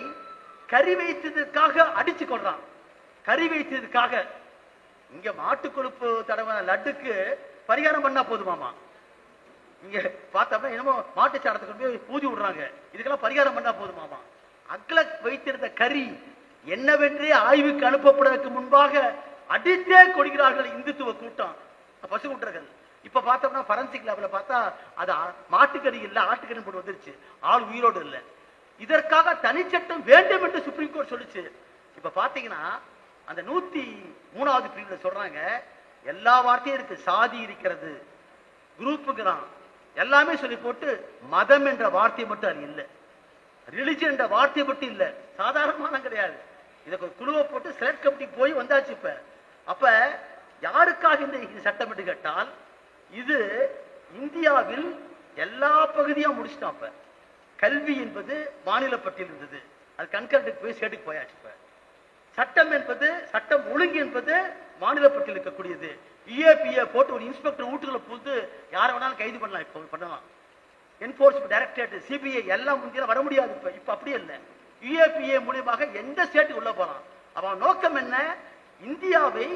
A: கறி வைத்ததற்காக அடிச்சு கொள்றான். கறி வைத்ததற்காக. இங்க மாட்டு கொழுப்பு தடவை லட்டுக்கு பரிகாரம் பண்ணா போதுமாமா? இங்க பார்த்தோம்னா என்னமோ மாட்டு சாரத்தை கொண்டு போய் பூஜை விடுறாங்க. இதுக்கெல்லாம் பரிகாரம் பண்ணா போதுமாமா? அக்லக் வைத்திருந்த கறி என்னவென்றே ஆய்வுக்கு அனுப்பப்படுவதற்கு முன்பாக அடித்தே கொடுக்கிறார்கள் இந்துத்துவ கூட்டம், பசு கூட்டர்கள். இப்ப பார்த்தோம்னா பரன்சிக் லேப்ல பார்த்தா அது மாட்டுக்கறி இல்ல, ஆட்டுக்கறி போட்டு வந்துருச்சு. ஆள் உயிரோடு இல்ல. இதற்காக தனிச்சட்டம் வேண்டும் என்று சுப்ரீம் கோர்ட் சொல்லிச்சு. இப்ப பாத்தீங்கன்னா அந்த 103வது பிரிவுல சொல்றாங்க எல்லா வார்த்தையும் இருக்கு. சாதி இருக்கிறது, குரூப்புங்கிறான், எல்லாமே சொல்லி போட்டு மதம் என்ற வார்த்தை மட்டும் அது இல்லை, ரிலிஜன் என்ற வார்த்தை மட்டும் இல்லை. சாதாரணமான கிடையாது. இதுக்கு ஒரு குழுவை போட்டு செலக்ட் கமிட்டி போய் வந்தாச்சு. இப்ப அப்ப யாருக்காக இந்த சட்டம் என்று கேட்டால் இது இந்தியாவில் எல்லா பகுதியும் முடிச்சிட்டோம். அப்ப கல்வி என்பது மாநில பட்டியல் இருந்தது, அது கண்கரண்டுக்கு போய் ஸ்டேட்டுக்கு போயாச்சு. இப்ப சட்டம் என்பது, சட்டம் ஒழுங்கு என்பது மாநில பட்டியல் இருக்கக்கூடியது. UAPA போட்டு ஒரு இன்ஸ்பெக்டர் வீட்டுக்குள்ள புகுந்து யாரை வேணாலும் கைது பண்ணலாம். இப்ப பண்ணலாம். என்போர்ஸ்மெண்ட் டைரக்டரேட், CBI எல்லாம் முந்திய வர முடியாது. இப்ப அப்படியே இல்லை. UAPA மூலமாக எந்த ஸ்டேட்டுக்கு உள்ள போலாம். அவன் நோக்கம் என்ன? இந்தியாவை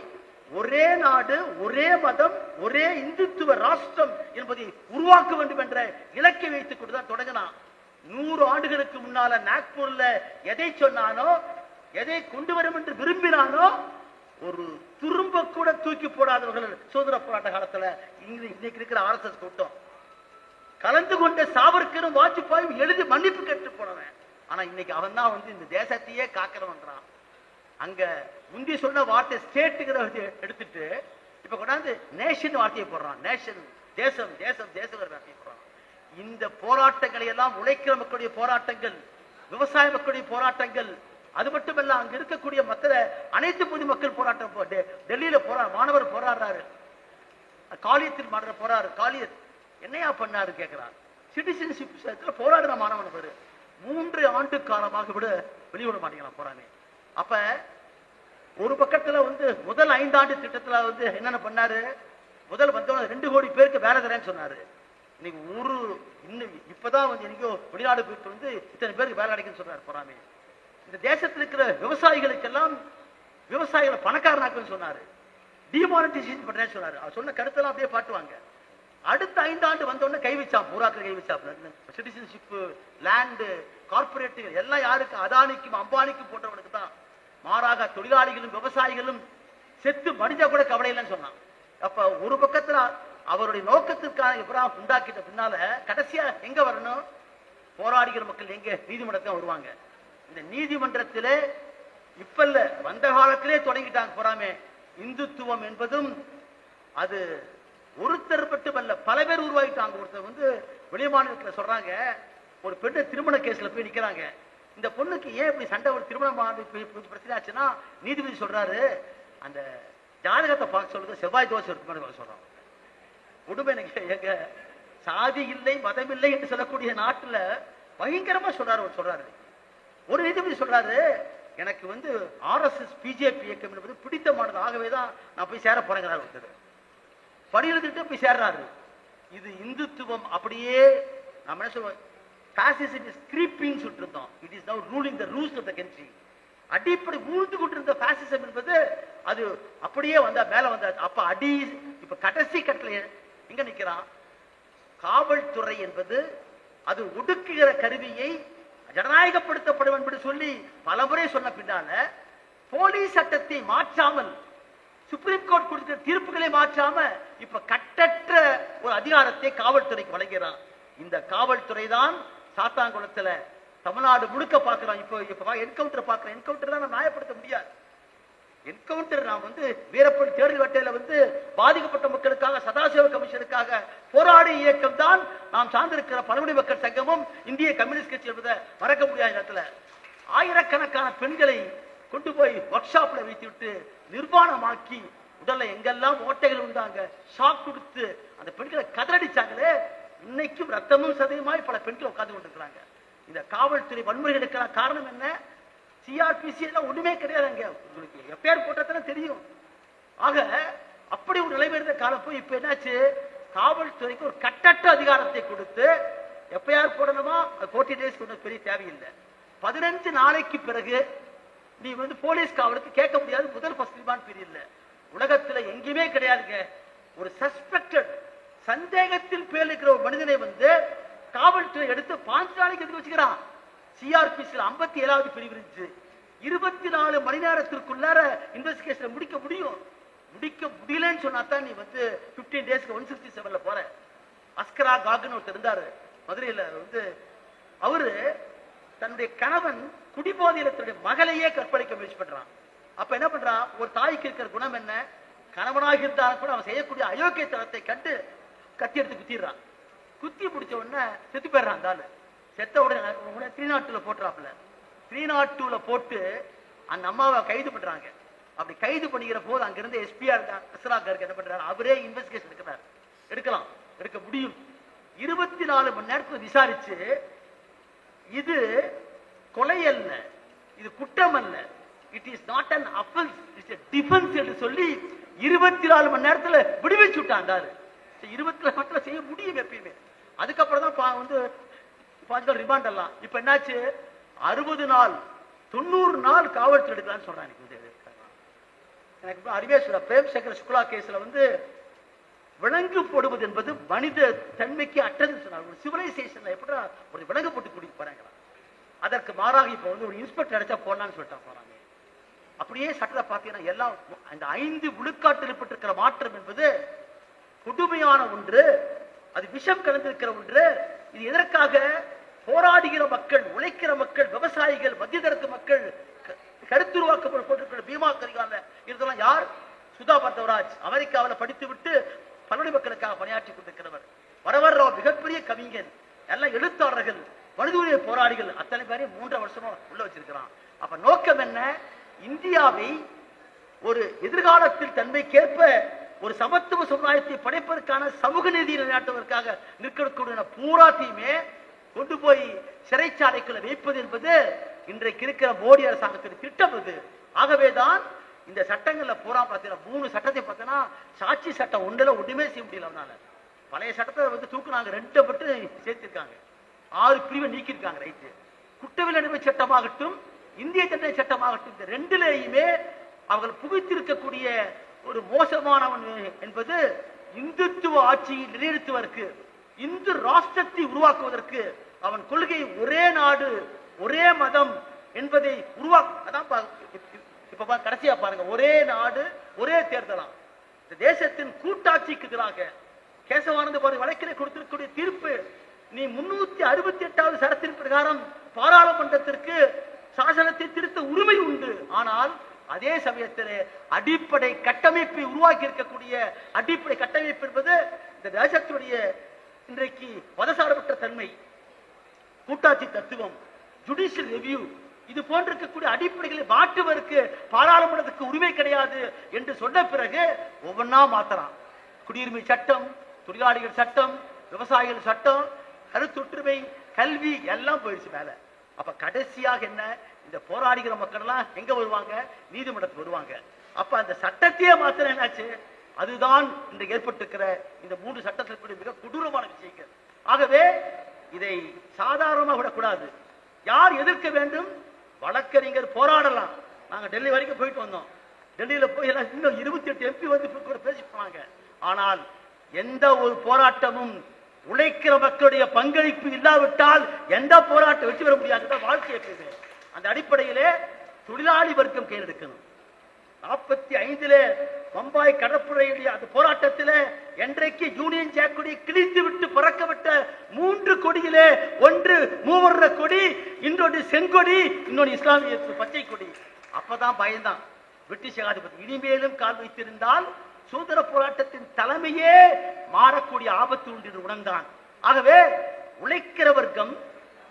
A: ஒரே நாடு, ஒரே மதம், ஒரே இந்துத்துவ ராஷ்டிரம் என்பதை உருவாக்க வேண்டும் என்ற இலக்கை வைத்துக் கொண்டுதான் தொடங்கினான். 100 ஆண்டுகளுக்கு முன்னால நாக்பூர்ல எதை சொன்னானோ, எதை கொண்டு வரும் என்று விரும்பினானோ, ஒரு துரும்ப கூட தூக்கி போடாதவர்கள் சுதந்திர போராட்ட காலத்துல இன்னைக்கு இருக்கிற RSS கூட்டம். கலந்து கொண்ட சாவர்கரும் வாஜ்பாயும் எழுதி மன்னிப்பு கேட்டு போனவன். ஆனா இன்னைக்கு அவன் தான் வந்து இந்த தேசத்தையே காக்கிறவன்றான். அங்க முந்தி சொன்ன வார்த்தை ஸ்டேட்டுங்கிற எடுத்துட்டு இப்ப கொண்டாந்து நேஷன் வார்த்தையை போடுறான். நேஷன், தேசம், தேசம், தேசம் வார்த்தையை போடுறான். இந்த போராட்டங்களை எல்லாம் உழைக்கிற மக்களுடைய போராட்டங்கள், விவசாய மக்களுடைய போராட்டங்கள், அது மட்டுமல்ல அங்க இருக்கக்கூடிய மற்ற அனைத்து பொதுமக்கள் போராட்டம். டெல்லியில மாணவர் போராடுறாரு, காலியத்தில் மாணவர் போறாரு. காலியத் என்னையா பண்ணாரு கேட்கிறார். சிட்டிசன்ஷிப் போராடுற மாணவன் பேரு 3 ஆண்டு காலமாக விட வெளியிட மாட்டேங்கிறான் போறானே. அப்ப ஒரு பக்கத்துல வந்து முதல் 5 ஆண்டு திட்டத்துல வந்து என்னென்ன பண்ணாரு, முதல் வந்தவங்க 2 கோடி பேருக்கு வேலை தரேன்னு சொன்னாரு. இன்னைக்கு இன்னும் இப்பதான் வந்து எனக்கோ வெளிநாடு போயிட்டு வந்து இத்தனை பேருக்கு வேலை கிடைக்குன்னு சொல்றாரு போறாமே. இந்த தேசத்தில் இருக்கிற விவசாயிகளுக்கெல்லாம் விவசாயிகளை பணக்காரனாக்குன்னு சொன்னாரு. டிமானிட்டைசேஷன் பண்றேன்னு சொன்னாரு. அவர் சொன்ன கருத்தெல்லாம் அப்படியே பாட்டுவாங்க. அடுத்த 5 ஆண்டு வந்தோடனே கை வச்சான், பூராக்கள் கை வச்சான். சிட்டிசன்ஷிப், லேண்டு, கார்பரேட்டுகள் எல்லாம் யாருக்கு? அதானிக்கும் அம்பானிக்கும் போட்டவனுக்கு தான். மாறாக தொழிலாளிகளும் விவசாயிகளும் செத்து மடிஞ்சா கூட கவலை இல்லைன்னு சொன்னான். அப்ப ஒரு பக்கத்துல அவருடைய நோக்கத்திற்கான இப்ராஹிம் உண்டாக்கிட்ட பின்னால கடைசியா எங்க வரணும்? போராடுகிற மக்கள் எங்க? நீதிமன்றத்தில் வருவாங்க. இந்த நீதிமன்றத்திலே இப்ப இல்ல, வந்த காலத்திலே தொடங்கிட்டாங்க போறாமே. இந்துத்துவம் என்பதும் அது ஒருத்தர் மட்டும் அல்ல, பல பேர் உருவாகிட்டாங்க. ஒருத்தர் வந்து வெளிமாநிலத்துல சொல்றாங்க, ஒரு பெண்ணு திருமண கேஸ்ல போய் நிக்கிறாங்க. இந்த பொண்ணுக்கு ஏன் இப்படி சண்டை, ஒரு திருமணம் பிரச்சனை ஆச்சுன்னா நீதிபதி சொல்றாரு, அந்த ஜாதகத்தை பார்க்க சொல்றது, செவ்வாய் தோசை இருக்கு சொல்றாங்க. உடுமை எங்க சாதி இல்லை மதம் இல்லை என்று சொல்லக்கூடிய நாட்டுல பயங்கரமா சொல்றாரு. ஒரு நீதிபதி சொல்றாரு, எனக்கு வந்து RSS BJP இயக்கம் என்பது பிடித்தமானது, ஆகவேதான் நான் போய் சேர போறேங்கிறார். ஒருத்தர் படி எழுதிட்டு போய் சேர்றாரு. இது இந்துத்துவம் அப்படியே நம்ம என்ன சொல்லுவோம், fascism is creeping சொல்லிருந்தோம். it is now ruling the rules of the country. அடிப்படை ஊழ்ந்து கொண்டிருந்த பாசிசம் என்பது அது அப்படியே வந்தா மேல வந்தா. அப்ப அடி இப்ப கடைசி கட்டளை எங்க நிக்கிறான்? காவல்துறை என்பது அது ஒடுக்குகிற கருவியை ஜனநாயகப்படுத்தப்படும் என்று சொல்லி பலமுறை சொன்ன பின்னால போலீஸ் சட்டத்தை மாற்றாமல், சுப்ரீம் கோர்ட் கொடுத்த தீர்ப்புகளை மாற்றாம இப்ப கட்டற்ற ஒரு அதிகாரத்தை காவல்துறைக்கு வழங்குகிறான். இந்த காவல்துறை தான் சாத்தான்குளத்துல தமிழ்நாடு முழுக்க பார்க்கிறோம். இப்ப என்கவுண்டர் பார்க்கிறோம். என்கவுண்டர் தான் நாம் நியாயப்படுத்த முடியாது. என்கவுண்டர் நாம் வந்து வீரப்பன் தேர்தல் வேட்டையில வந்து பாதிக்கப்பட்ட மக்களுக்காக, சதாசிவ கமிஷனுக்காக போராடிய இயக்கம் தான் நாம் சார்ந்திருக்கிற பழங்குடி மக்கள் சங்கமும் இந்திய கம்யூனிஸ்ட் கட்சி என்பதை மறக்க முடியாத இடத்துல ஆயிரக்கணக்கான பெண்களை கொண்டு போய் ஒர்க் ஷாப்ல வைத்து விட்டு நிர்வாணமாக்கி உடல்ல எங்கெல்லாம் ஓட்டைகள் உண்டாங்க, ஷாக் கொடுத்து அந்த பெண்களை கதறடிச்சாங்களே. இன்னைக்கும் ரத்தமும் சதையுமாய் பல பெண்கள் உட்கார்ந்து கொண்டிருக்கிறாங்க. இந்த காவல்துறை வன்முறைகளுக்கெல்லாம் காரணம் என்ன? CRPC எல்லாம் ஒண்ணுமே கிடையாதுங்க. உங்களுக்கு எஃப்ஐஆர் போட்டா தெரியும். ஆக அப்படி ஒரு நிலைமை இருந்த காலம் போய் இப்ப என்னாச்சு? காவல்துறைக்கு ஒரு கட்டற்ற அதிகாரத்தை கொடுத்து எஃப்ஐஆர் போடணுமா, 40 days ஒன்றும் பெரிய தேவையில்லை. 15 நாளைக்கு பிறகு நீ வந்து போலீஸ் காவலுக்கு கேட்க முடியாது. முதல் ஃபர்ஸ்ட் ரிமாண்ட் பீரியட்ல உலகத்துல எங்கேயுமே கிடையாதுங்க. ஒரு சஸ்பெக்டட், சந்தேகத்தில் பேர் இருக்கிற ஒரு மனிதனை வந்து காவல்துறை எடுத்து 5 நாளைக்கு எடுத்து வச்சுக்கிறான். CRPC 57வது பிரிவு இருந்துச்சு. 24 மணி நேரத்திற்குள்ளார இன்வெஸ்டிகேஷன் முடிக்க முடியும். முடிக்க முடியலன்னு சொன்னாதான் நீ வந்து 15 days 167ல போற. அஸ்கரா காகுன்னு ஒருத்தர் இருந்தாரு மதுரையில. வந்து அவரு தன்னுடைய கணவன் குடிபோதையில தன்னுடைய மகளையே கற்பழிக்க முயற்சி பண்றான். அப்ப என்ன பண்றான்? ஒரு தாய்க்கு இருக்கிற குணம் என்ன? கணவனாக இருந்தாலும் கூட அவன் செய்யக்கூடிய அயோக்கியத்தனத்தை கண்டு கத்தி எடுத்து குத்திடுறான். குத்தி பிடிச்ச உடனே செத்து போயிடுறான். அந்த ஆளு செத்த உடனே 302 போட்டுறாப்புல. 302 போட்டு அந்த அம்மாவை கைது பண்றாங்க. அப்படி கைது பண்ணிக்கிற போது அங்கிருந்து SPR அஸ்ராகருக்கு என்ன பண்றாரு? அவரே இன்வெஸ்டிகேஷன் எடுக்கிறார். எடுக்க முடியும். 24 மணி நேரத்துக்கு விசாரிச்சு இது கொலை அல்ல, இது குற்றம் அல்ல, it is not an offence, it's a defence என்று சொல்லி 24 மணி நேரத்துல விடுவிச்சு விட்டாங்க. 24 மணி நேரத்துல செய்ய முடியும் எப்பயுமே. அதுக்கப்புறம் தான் வந்து 5 நாள் ரிமாண்ட் எல்லாம். இப்ப என்னாச்சு? 60 நாள் 90 நாள் காவல்துறை எடுக்கலாம்னு சொல்றாங்க. எனக்கு அறிவே சொல்ற பிரேம் சங்கர் சுக்லா கேஸ்ல வந்து விலங்கு போடுவது என்பது மனித தன்மைக்கு அற்றதுன்னு சொன்னார். ஒரு சிவிலைசேஷன்ல எப்படி ஒரு விலங்கு போட்டு கூட்டிட்டு போறாங்க. அதற்கு மாறாக இப்ப வந்து ஒரு இன்ஸ்பெக்டர் அடிச்சா போடலாம்னு சொல்லிட்டா போறாங்க. அப்படியே சட்டத்தை பார்த்தீங்கன்னா எல்லாம் அந்த 5 விழுக்காட்டில் ஏற்பட்டிருக்கிற மாற்றம் என்பது கொடுமையான ஒன்று. அது விஷம் கலந்திருக்கிற ஒன்று. இது எதற்காக? போராடுகிற மக்கள், உழைக்கிற மக்கள், விவசாயிகள், மத்திய தரத்து மக்கள், கருத்துருவாக்கப்பட்டிருக்கிற பீமா கரிகால இதெல்லாம் யார்? சுதா பர்தவராஜ் அமெரிக்காவில் படித்து விட்டு பல்வேறு மக்களுக்காக பணியாற்றி கொண்டிருக்கிறவர். வரவர் ராவ் மிகப்பெரிய கவிஞன், எல்லாம் எழுத்தாளர்கள், மனித உரிமை போராளிகள், அத்தனை பேரையும் 3 வருஷமா உள்ள வச்சிருக்கிறான். அப்ப நோக்கம் என்ன? இந்தியாவை ஒரு எதிர்காலத்தில் தன்மைக்கேற்ப ஒரு சமத்துவ சமுதாயத்தை படைப்பதற்கான சமூக நீதியை நிலைநாட்டுவதற்காக நிற்கக்கூடிய பூராத்தையுமே கொண்டு போய் சிறைச்சாலைக்குள்ள வைப்பது என்பது இன்றைக்கு இருக்கிற மோடி அரசாங்கத்தின் திட்டம். இது ஆகவேதான் இந்த சட்டங்கள்ல பூரா பார்த்தீங்கன்னா 3 சட்டத்தை பார்த்தீங்கன்னா சாட்சி சட்டம் ஒண்ணுமே செய்ய முடியல. அவனால பழைய சட்டத்தை வந்து தூக்குனாங்க, 2 மட்டும் சேர்த்திருக்காங்க, 6 பிரிவை நீக்கியிருக்காங்க. ரைட்டு. குற்றவியல் நடைமுறை சட்டமாகட்டும், இந்திய தண்டனை சட்டமாகட்டும், இந்த 2லையுமே அவர்கள் புகுத்திருக்கக்கூடிய ஒரு மோசமானவன் என்பது இந்துத்துவ ஆட்சியை நிலைநிறுத்துவதற்கு, இந்து ராஷ்டிரத்தை உருவாக்குவதற்கு அவன் கொள்கை ஒரே நாடு ஒரே மதம் என்பதை அதான் இப்ப கடைசியா பாருங்க, ஒரே நாடு ஒரே தேர்தலாம். இந்த தேசத்தின் கூட்டாட்சிக்கு எதிராக கேசவானந்த வழக்கிலே கொடுத்திருக்கக்கூடிய தீர்ப்பு, நீ 368வது சட்டத்தின் பிரகாரம் பாராளுமன்றத்திற்கு சாசனத்தை திருத்த உரிமை உண்டு. ஆனால் அதே சமயத்தில் அடிப்படை கட்டமைப்பை உருவாக்கி இருக்கக்கூடிய அடிப்படை கட்டமைப்பு என்பது இந்த தேசத்துடைய இன்றைக்கு மதசார்பற்ற தன்மை, கூட்டாட்சி தத்துவம், ஜுடிஷியல் ரெவியூ, இது போன்றிருக்கக்கூடிய அடிப்படைகளை மாற்றுவதற்கு பாராளுமன்றத்துக்கு உரிமை கிடையாது என்று சொன்ன பிறகு ஒவ்வொன்னா மாத்தலாம். குடியுரிமை சட்டம், தொழிலாளிகள் சட்டம், விவசாயிகள் சட்டம், கருத்தொற்றுமை, கல்வி எல்லாம் போயிடுச்சு மேல. அப்ப கடைசியாக என்ன? இந்த போராடுகிற மக்கள் எல்லாம் எங்க வருவாங்க? நீதிமன்றத்துக்கு வருவாங்க. அப்ப அந்த சட்டத்தையே மாத்திரம் என்னாச்சு? அதுதான் இன்றைக்கு ஏற்பட்டிருக்கிற இந்த 3 சட்டத்திற்கு மிக கொடூரமான விஷயங்கள். ஆகவே இதை சாதாரணமாக விடக்கூடாது. யார் எதிர்க்க வேண்டும்? வழக்கறிஞர் போராடலாம். நாங்க டெல்லி வரைக்கும் போயிட்டு வந்தோம். டெல்லியில போய் எல்லாம் இன்னும் 28 MP வந்து பேசி போனாங்க. ஆனால் எந்த ஒரு போராட்டமும் உழைக்கிற மக்களுடைய பங்களிப்பு இல்லாவிட்டால் எந்த போராட்டம் வெற்றி பெற முடியாது. வாழ்க்கையை பேசு. அந்த அடிப்படையிலே தொழிலாளி வர்க்கம் கையில் எடுக்கணும். 45 பம்பாய் கடற்படையுடைய அந்த போராட்டத்தில் என்றைக்கு யூனியன் ஜாக் கொடி கிழித்து விட்டு பறக்கவிட்ட 3 கொடியிலே ஒன்று மூவர்ண கொடி, இன்னொன்று செங்கொடி, இன்னொன்று இஸ்லாமிய பச்சை கொடி. அப்பதான் பயந்தான் பிரிட்டிஷ் ஏகாதிபதி. இனிமேலும் கால் வைத்திருந்தால் சுதந்திர போராட்டத்தின் தலைமையே மாறக்கூடிய ஆபத்து உண்டு என்று உணர்ந்தான். ஆகவே உழைக்கிற வர்க்கம்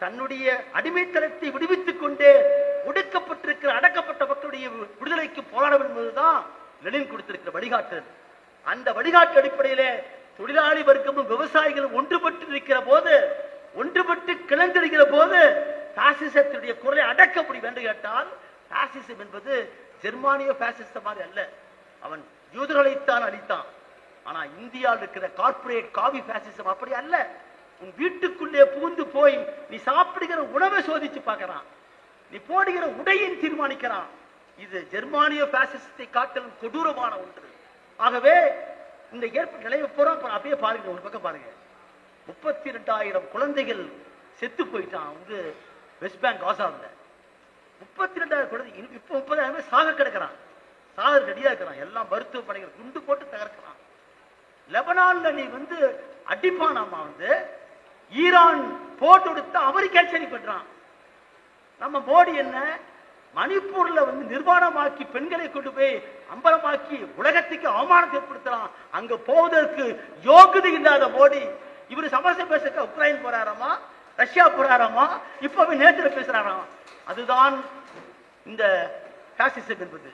A: தன்னுடைய அடிமைத்தனத்தை விடுவித்துக் கொண்டே ஒடுக்கப்பட்டிருக்கிற அடக்கப்பட்ட மக்களுடைய விடுதலைக்கு போராட வேண்டும் என்பதுதான் லெனின் கொடுத்திருக்கிற வழிகாட்டுதல். அந்த வழிகாட்டு அடிப்படையிலே தொழிலாளி வர்க்கமும் விவசாயிகளும் ஒன்றுபட்டு இருக்கிற போது, ஒன்றுபட்டு கிளந்தெடுக்கிற போது பாசிசத்துடைய குரலை அடக்க முடியும் என்று கேட்டால், பாசிசம் என்பது ஜெர்மானிய பாசிசம் மாதிரி அல்ல. அவன் யூதர்களைத்தான் அளித்தான். ஆனா இந்தியாவில் இருக்கிற கார்பரேட் காவி பாசிசம் அப்படி அல்ல. உன் வீட்டுக்குள்ளே புகுந்து போய் நீ சாப்பிடுகிற உணவை சோதிச்சு பார்க்கிறான், நீ போடுகிற உடையின் தீர்மானிக்கிறான். இது ஜெர்மானிய பாசிசத்தை காட்டிலும் கொடூரமான ஒன்று. ஆகவே இந்த ஏற்பட்ட நிலைமை பூரா அப்படியே பாருங்க. ஒரு பக்கம் பாருங்க, 32,000 குழந்தைகள் செத்து போயிட்டான் வந்து வெஸ்ட் பேங்க் காசாவில். 32,000 குழந்தை. இப்ப 30,000 சாக கிடக்கிறான், சாக ரெடியா இருக்கிறான். எல்லாம் மருத்துவமனைகள் குண்டு போட்டு தகர்க்கிறான். லெபனான்ல நீ வந்து அடிப்பானாமா வந்து ஈரான் போட்டு கொடுத்து அமெரிக்கா சரி பண்றான். நம்ம மோடி என்ன மணிப்பூர்ல வந்து நிர்வாணமாக்கி பெண்களை கொண்டு போய் அம்பலமாக்கி உலகத்துக்கு அவமானத்தை ஏற்படுத்துறான். அங்க போவதற்கு யோகிதை இல்லாத மோடி இவரு சமரசம் பேச உக்ரைன் போறாராமா, ரஷ்யா போறாராமா, இப்பவே நேற்று பேசுறாராம். அதுதான் இந்த பாசிசம் என்பது.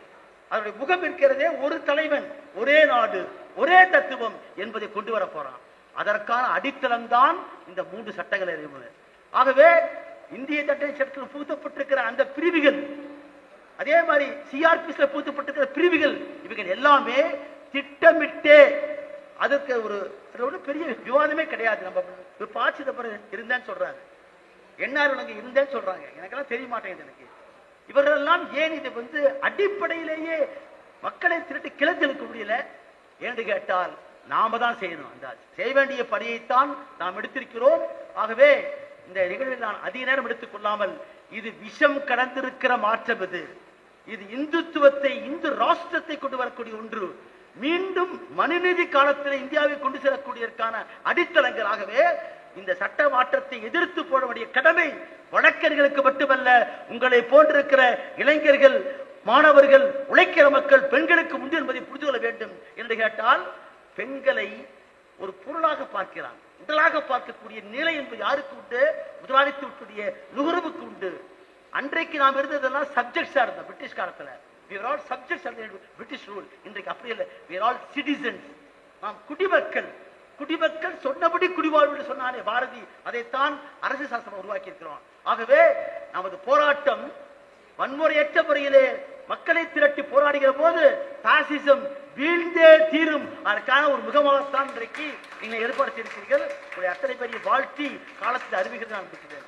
A: அதனுடைய முகம் இருக்கிறதே ஒரு தலைவன், ஒரே நாடு, ஒரே தத்துவம் என்பதை கொண்டு வர போறான். அதற்கான அடித்தளம் தான் இந்த 3 சட்டங்கள். ஆகவே இந்திய தண்டனை சட்டத்தில் புகுத்தப்பட்டிருக்கிற அந்த பிரிவுகள், அதே மாதிரி சிஆர்பிஸ்ல புகுத்தப்பட்டிருக்கிற பிரிவுகள், இவைகள் எல்லாமே திட்டமிட்டே, அதற்கு ஒரு பெரிய விவாதமே கிடையாது. நம்ம பாட்சி இருந்தேன்னு சொல்றாங்க, என்ஆர் இருந்தேன்னு சொல்றாங்க. எனக்கெல்லாம் தெரிய மாட்டேங்குது. எனக்கு இவர்கள் எல்லாம் ஏன் இதை வந்து அடிப்படையிலேயே மக்களை திரட்டி கிளர்த்தெழுக்க முடியல என்று கேட்டால் நாம தான் செய்யணும். அந்த செய்ய வேண்டிய பணியைத்தான் நாம் எடுத்திருக்கிறோம். ஆகவே இந்த நிகழ்வில் நான் அதிக நேரம் எடுத்துக் கொள்ளாமல், இது விஷம் கடந்திருக்கிற மாற்றம், இது இந்துத்துவத்தை, இந்து ராஷ்டிரத்தை கொண்டு வரக்கூடிய ஒன்று, மீண்டும் மனுநீதி காலத்தில் இந்தியாவை கொண்டு செல்லக்கூடியதற்கான அடித்தளங்களாகவே இந்த சட்ட மாற்றத்தை எதிர்த்து போட வேண்டிய கடமை வழக்கறிஞர்களுக்கு மட்டுமல்ல, உங்களை போன்றிருக்கிற இளைஞர்கள், மாணவர்கள், உழைக்கிற மக்கள், பெண்களுக்கு உண்டு என்பதை புரிந்து கொள்ள வேண்டும். என்று கேட்டால், பெண்களை ஒரு பொருளாக பார்க்கிறான், உடலாக பார்க்கக்கூடிய நிலை என்பது யாருக்கு உண்டு? முதலாளித்துவத்துடைய நுகர்வுக்கு உண்டு. அன்றைக்கு நாம் இருந்ததெல்லாம் சப்ஜெக்ட்ஸா இருந்தோம். பிரிட்டிஷ் காலத்துல we were all subjects of the British rule. இன்றைக்கு அப்படி இல்லை, we are all citizens. நாம் குடிமக்கள். குடிமக்கள் சொன்னபடி குடிவாழ்வு என்று சொன்னானே பாரதி, அதைத்தான் அரசு சாசனம் உருவாக்கி இருக்கிறோம். ஆகவே நமது போராட்டம் வன்முறையற்ற முறையிலே மக்களை திரட்டி போராடுகிற போது பாசிசம் வீழ்ந்தே தீரும். அதற்கான ஒரு முகமாகத்தான் இன்றைக்கு நீங்கள் ஏற்பாடு செய்திருக்கிறீர்கள். அத்தனை பெரிய வாழ்த்தி காலத்தில் அறிவிக்கிறது நான் இருக்கிறேன்.